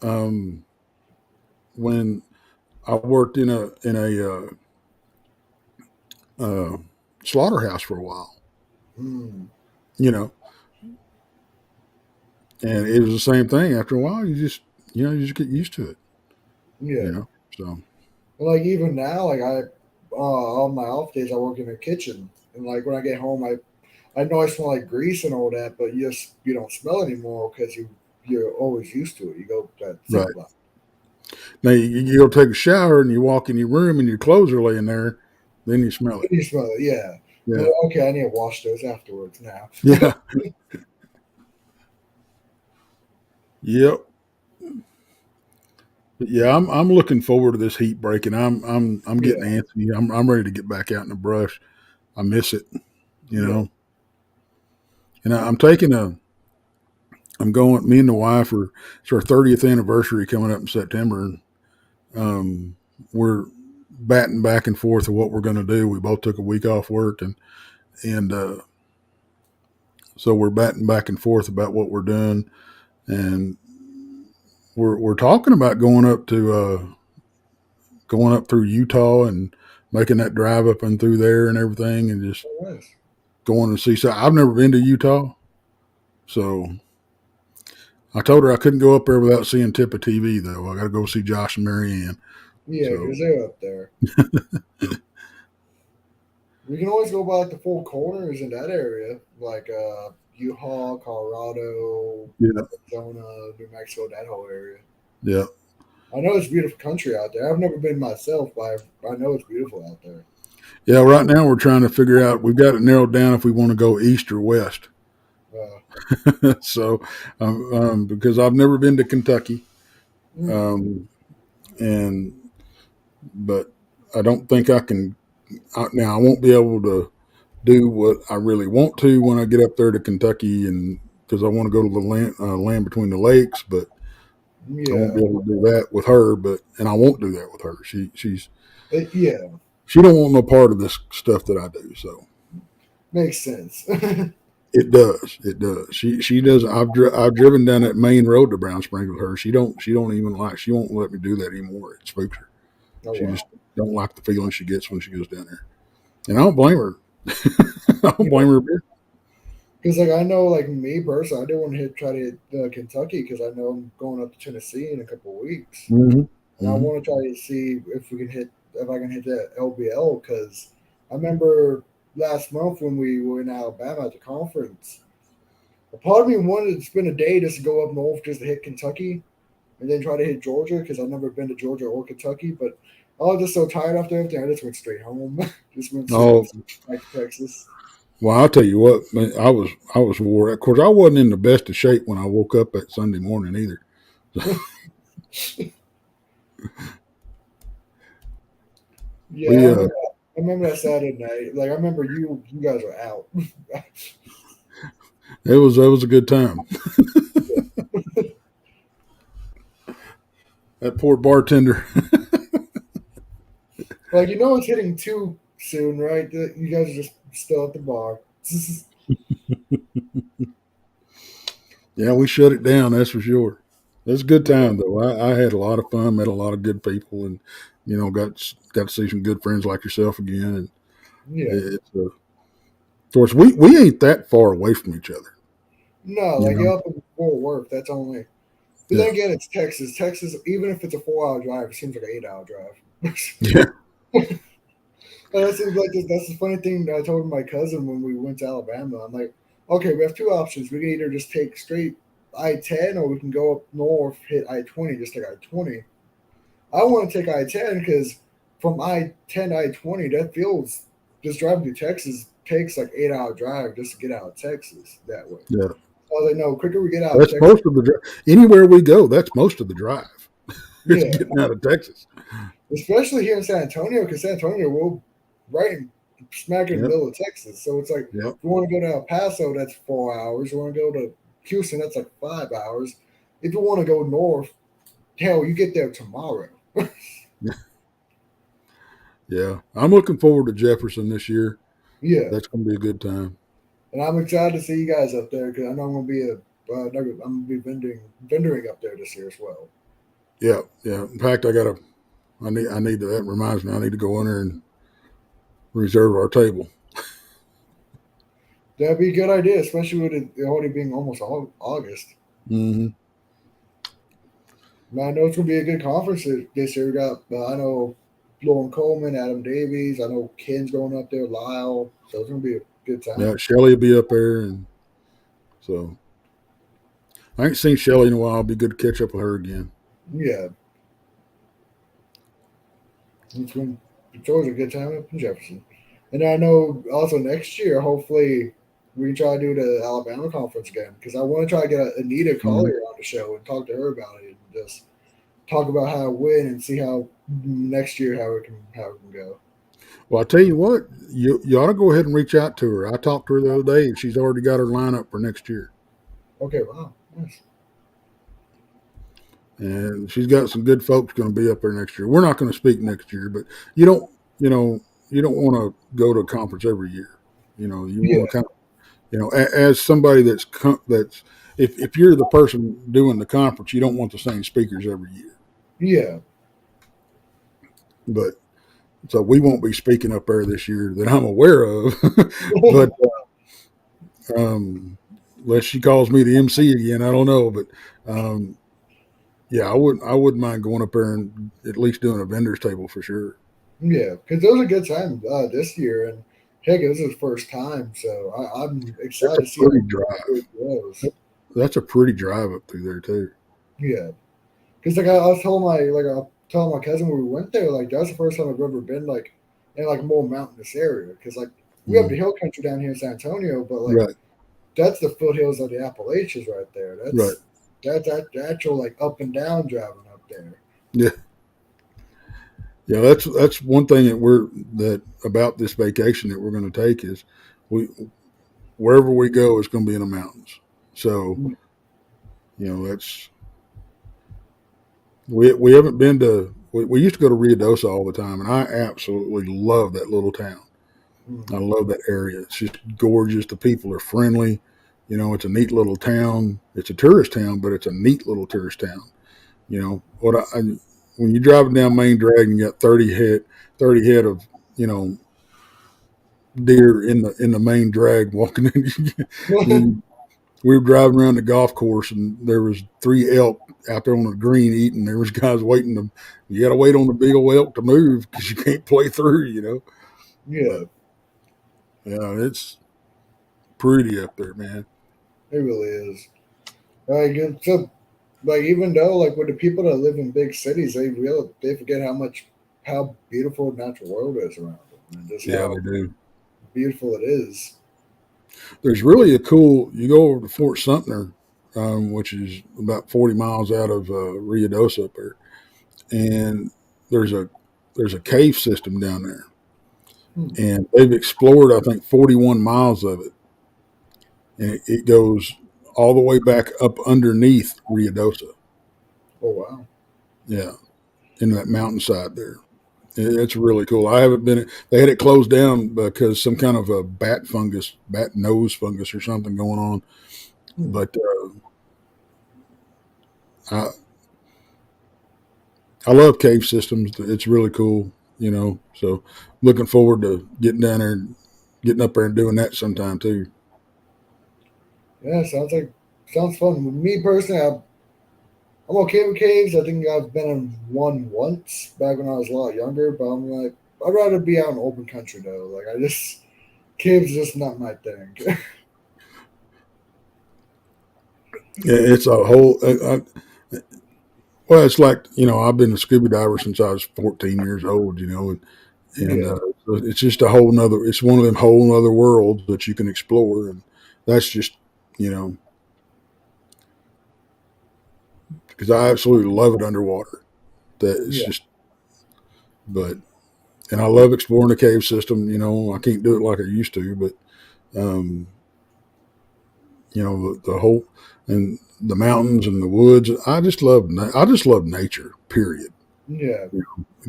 um, when I worked in a slaughterhouse for a while, Mm, you know, and it was the same thing. After a while, you just get used to it. yeah. So Like even now, like on my off days, I work in the kitchen, and like when I get home, I know I smell like grease and all that, but you don't smell anymore because you're always used to it. You go that right scent block. now, you go take a shower and you walk in your room and your clothes are laying there, then you smell it. You smell it, yeah. Yeah. Like, okay, I need to wash those afterwards now. Yeah. Yep. But yeah, I'm looking forward to this heat break, and I'm getting Yeah, antsy. I'm ready to get back out in the brush. I miss it, you yeah. know. And I'm taking a. I'm going. Me and the wife are. It's our 30th anniversary coming up in September, and um, we're batting back and forth of what we're going to do. We both took a week off work, and so we're batting back and forth about what we're doing, and we're talking about going up through Utah and making that drive up and through there and everything, and just Oh, nice. going to see. So I've never been to Utah, so I told her I couldn't go up there without seeing Tip of TV though. I got to go see Josh and Marianne. Yeah, So because they're up there. We can always go by like the four corners in that area, like Utah, Colorado, yeah, Arizona, New Mexico, that whole area. yeah, I know it's beautiful country out there. I've never been myself, but I know it's beautiful out there. yeah. Right now we're trying to figure out. We've got it narrowed down if we want to go east or west. Uh, So because I've never been to Kentucky, mm, um, and but I don't think I can. Now I won't be able to do what I really want to when I get up there to Kentucky, and because I want to go to the land between the lakes, but I won't yeah, be able to do that with her. But and I won't do that with her. yeah, She don't want no part of this stuff that I do. So makes sense. it does. It does. She does. I've driven down that main road to Brown Springs with her. She don't even like. She won't let me do that anymore. It spooks her. Oh She just wow. don't like the feeling she gets when she goes down there. And I don't blame her. I don't Yeah, blame her a bit. because like I know, like me personally, I didn't want to try to hit Kentucky because I know I'm going up to Tennessee in a couple of weeks, Mm-hmm. and I Mm-hmm. want to try to see if I can hit that LBL because I remember last month when we were in Alabama at the conference. A part of me wanted to spend a day just to go up north just to hit Kentucky and then try to hit Georgia because I've never been to Georgia or Kentucky. But I was just so tired after everything, I just went straight home. Just went straight Oh, back to Texas. well, I'll tell you what, man, I was wore out. Of course, I wasn't in the best of shape when I woke up that Sunday morning either. Yeah, We I remember that Saturday night. Like I remember you guys were out. it was a good time. That poor bartender. Like it's hitting too soon, right? You guys are just still at the bar. Yeah, we shut it down. That's for sure. It's a good Yeah, time though. I had a lot of fun. Met a lot of good people, and got to see some good friends like yourself again. And yeah. it's of course we ain't that far away from each other. No, You like know. you're up in Fort Worth. That's only. But then Yeah. again, it's Texas. Texas, even if it's a 4 hour drive, it seems like an 8 hour drive. Yeah. That's like that's the funny thing that I told my cousin when we went to Alabama. I'm like, okay, we have two options. We can either just take straight I-10, or we can go up north, hit I-20, just take I-20. I want to take I-10 because from I-10 to I-20, that feels just driving through Texas takes like 8 hour drive just to get out of Texas that way. Yeah. So I was like, no, quicker we get out of That's Texas. most of the drive. Anywhere we go, that's most of the drive. It's Yeah, getting out of Texas. especially here in San Antonio because San Antonio, we're right in smack in the Yep. middle of Texas. So it's like Yep. if you want to go to El Paso, that's 4 hours. You want to go to Houston, that's like 5 hours. If you want to go north, hell, you get there tomorrow. Yeah. I'm looking forward to Jefferson this year. Yeah, That's going to be a good time. and I'm excited to see you guys up there because I know I'm gonna be I'm gonna be vendoring up there this year as well. Yeah. Yeah. In fact, I need to, that reminds me, I need to go in there and reserve our table. That'd be a good idea, especially with it already being almost August. Hmm. Man, I know it's gonna be a good conference this year. We got I know Lauren Coleman, Adam Davies. I know Ken's going up there, Lyle. So it's gonna be a good time. Yeah. Shelly will be up there. And so I ain't seen Shelly in a while. It'll be good to catch up with her again. Yeah, it's always a good time up in Jefferson. And I know also next year, hopefully, we can try to do the Alabama conference again because I want to try to get Anita Mhm. Collier on the show and talk to her about it and just talk about how it went and see how next year how it can go. Well, I tell you what, you ought to go ahead and reach out to her. I talked to her the other day, and she's already got her lineup for next year, Okay, wow, nice. and she's got some good folks going to be up there next year. We're not going to speak next year, but you don't, you know, you don't want to go to a conference every year. You Yeah, want to kind of, as somebody that's if you're the person doing the conference, you don't want the same speakers every year. yeah. But so we won't be speaking up there this year that I'm aware of, but um, unless she calls me the MC again, I don't know. But um, yeah, I wouldn't mind going up there and at least doing a vendor's table for sure. Yeah, because it was a good time this year, and heck, it was his first time, so I'm That's excited a to see pretty how drive. it goes. That's a pretty drive up through there too. Yeah, because I was telling I telling my cousin when we went there, like that's the first time I've ever been like in like a more mountainous area. Because like we have the Mm. hill country down here in San Antonio, but like Right, that's the foothills of the Appalachians right there. right. That's that actual like up and down driving up there. Yeah, yeah. That's one thing that about this vacation that we're going to take is we wherever we go is going to be in the mountains. So that's we haven't been to. We used to go to Rio Dosa all the time, and I absolutely love that little town. I Mm-hmm. love that area. It's just gorgeous. The people are friendly. It's a neat little town. It's a tourist town, but it's a neat little tourist town. When you're driving down Main Drag and you got 30 head of you know deer in the main drag walking in. And we were driving around the golf course, and there was 3 elk out there on the green eating. There was guys waiting to. You got to wait on the big old elk to move because you can't play through. Yeah, But it's pretty up there, man. it really is. So like even though like with the people that live in big cities, they forget how beautiful the natural world is around them and just Yeah, how they do. beautiful it is. There's really a cool. You go over to Fort Sumter, which is about 40 miles out of Rio Dosa up there, and there's a there's a cave system down there, Hmm. and they've explored I think 41 miles of it, and it goes all the way back up underneath Rio Dosa. Oh wow. Yeah, in that mountainside there. It's really cool. I haven't been. They had it closed down because some kind of a bat nose fungus or something going on. Hmm. But I I love cave systems. It's really cool. So looking forward to getting down there and getting up there and doing that sometime too. Yeah, sounds fun. With me personally, I'm okay with caves. I think I've been in one once back when I was a lot younger, but I'm like I'd rather be out in open country though. Like I just caves is just not my thing. It's a whole. Well, it's like I've been a scuba diver since I was 14 years old. And Yeah, so it's just a whole nother. It's one of them whole other worlds that you can explore, and that's just you know because I absolutely love it underwater. That it's yeah. just, but and I love exploring the cave system. I can't do it like I used to, but um, the whole and the mountains and the woods. I just love nature. Period. Yeah.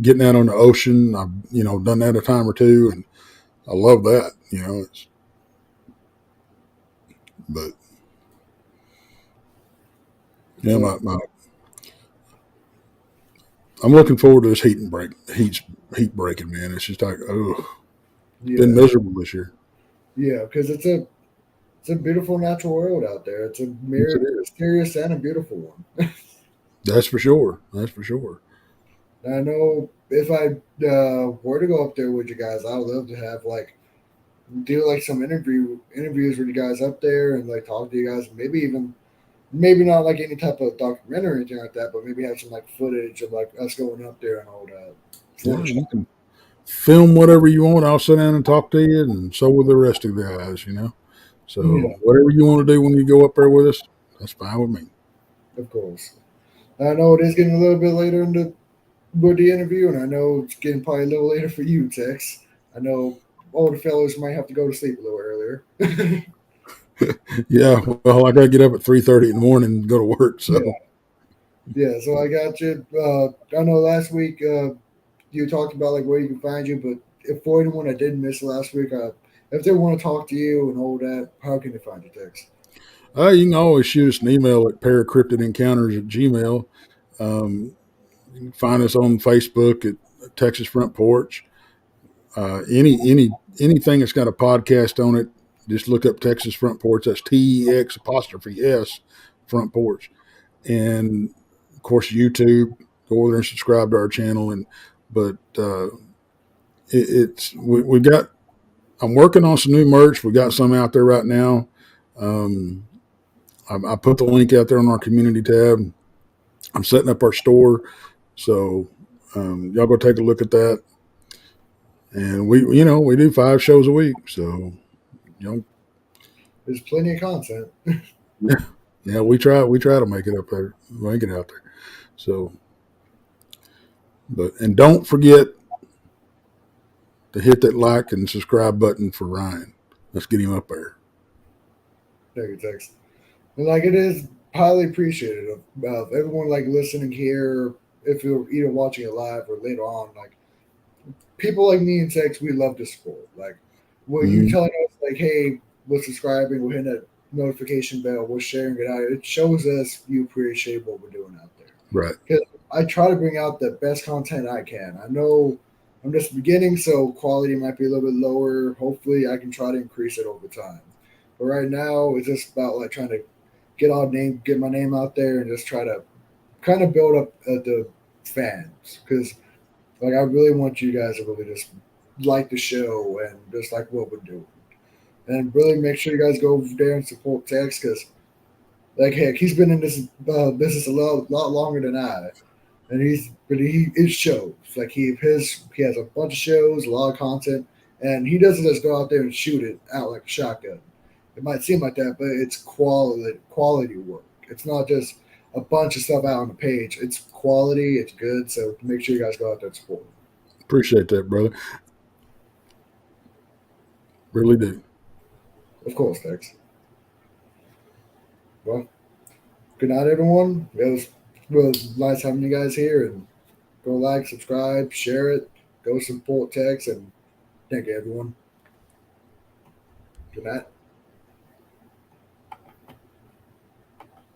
Getting out on the ocean, I've done that a time or two, and I love that. But yeah, So I'm looking forward to this heat breaking, man. It's just like, oh, it's been yeah, miserable this year. yeah, because it's a beautiful natural world out there. It's a Yes, it is. mysterious and a beautiful one. That's for sure. That's for sure. I know if I were to go up there with you guys, I would love to have like do like some interviews with you guys up there and like talk to you guys. Maybe not like any type of documentary or anything like that, but maybe have some like footage of like us going up there and all that for Yeah, the you show. can film whatever you want. I'll sit down and talk to you, and so will the rest of the guys. So Yeah, whatever you want to do when you go up there with us, that's fine with me. of course. I know it is getting a little bit later with the interview, and I know it's getting probably a little later for you, Tex. I know all the fellows might have to go to sleep a little earlier. Yeah, well, I got to get up at 3:30 in the morning and go to work. Yeah, So yeah. So I got you. I know last week you talked about like where you can find you, but if for anyone that didn't miss last week, if they want to talk to you and all that, how can they find you, Tex? you can always shoot us an email at paracryptidencounters@gmail. Um, you can find us on Facebook at Texas Front Porch. Anything that's got a podcast on it, just look up Texas Front Porch. That's TEX' Front Porch, and of course YouTube. Go over there and subscribe to our channel. But we got. I'm working on some new merch. We got some out there right now. Um, I put the link out there on our community tab. I'm setting up our store, so y'all go take a look at that. And we do 5 shows a week, so you know There's plenty of content. yeah, yeah, we try to make it up there, make it out there. So, and don't forget to hit that like and subscribe button for Ryan. Let's get him up there. Thank you, Tex. And like it is highly appreciated of everyone like listening here. If you're either watching it live or later on, like people like me and Tex, we love to support. Like, when you Mm-hmm. telling us, like, hey, we're subscribing, we're hitting that notification bell, we're sharing it out, it shows us you appreciate what we're doing out there. Right, Because I try to bring out the best content I can. I know I'm just beginning, so quality might be a little bit lower. Hopefully, I can try to increase it over time. But right now, it's just about like trying to get my name out there, and just try to kind of build up the fans because like I really want you guys to really just like the show and just like what we're doing, and really make sure you guys go over there and support Tex because like heck, he's been in this business a lot longer than I, and it shows. Like he has a bunch of shows, a lot of content, and he doesn't just go out there and shoot it out like a shotgun. It might seem like that, but it's quality work. It's not just a bunch of stuff out on the page. It's quality. It's good. So make sure you guys go out there and support him. appreciate that, brother. Really do. Of course, Tex. Well, good night, everyone. It was nice having you guys here. And go like, subscribe, share it, go support Tex, and thank you, everyone. Good night.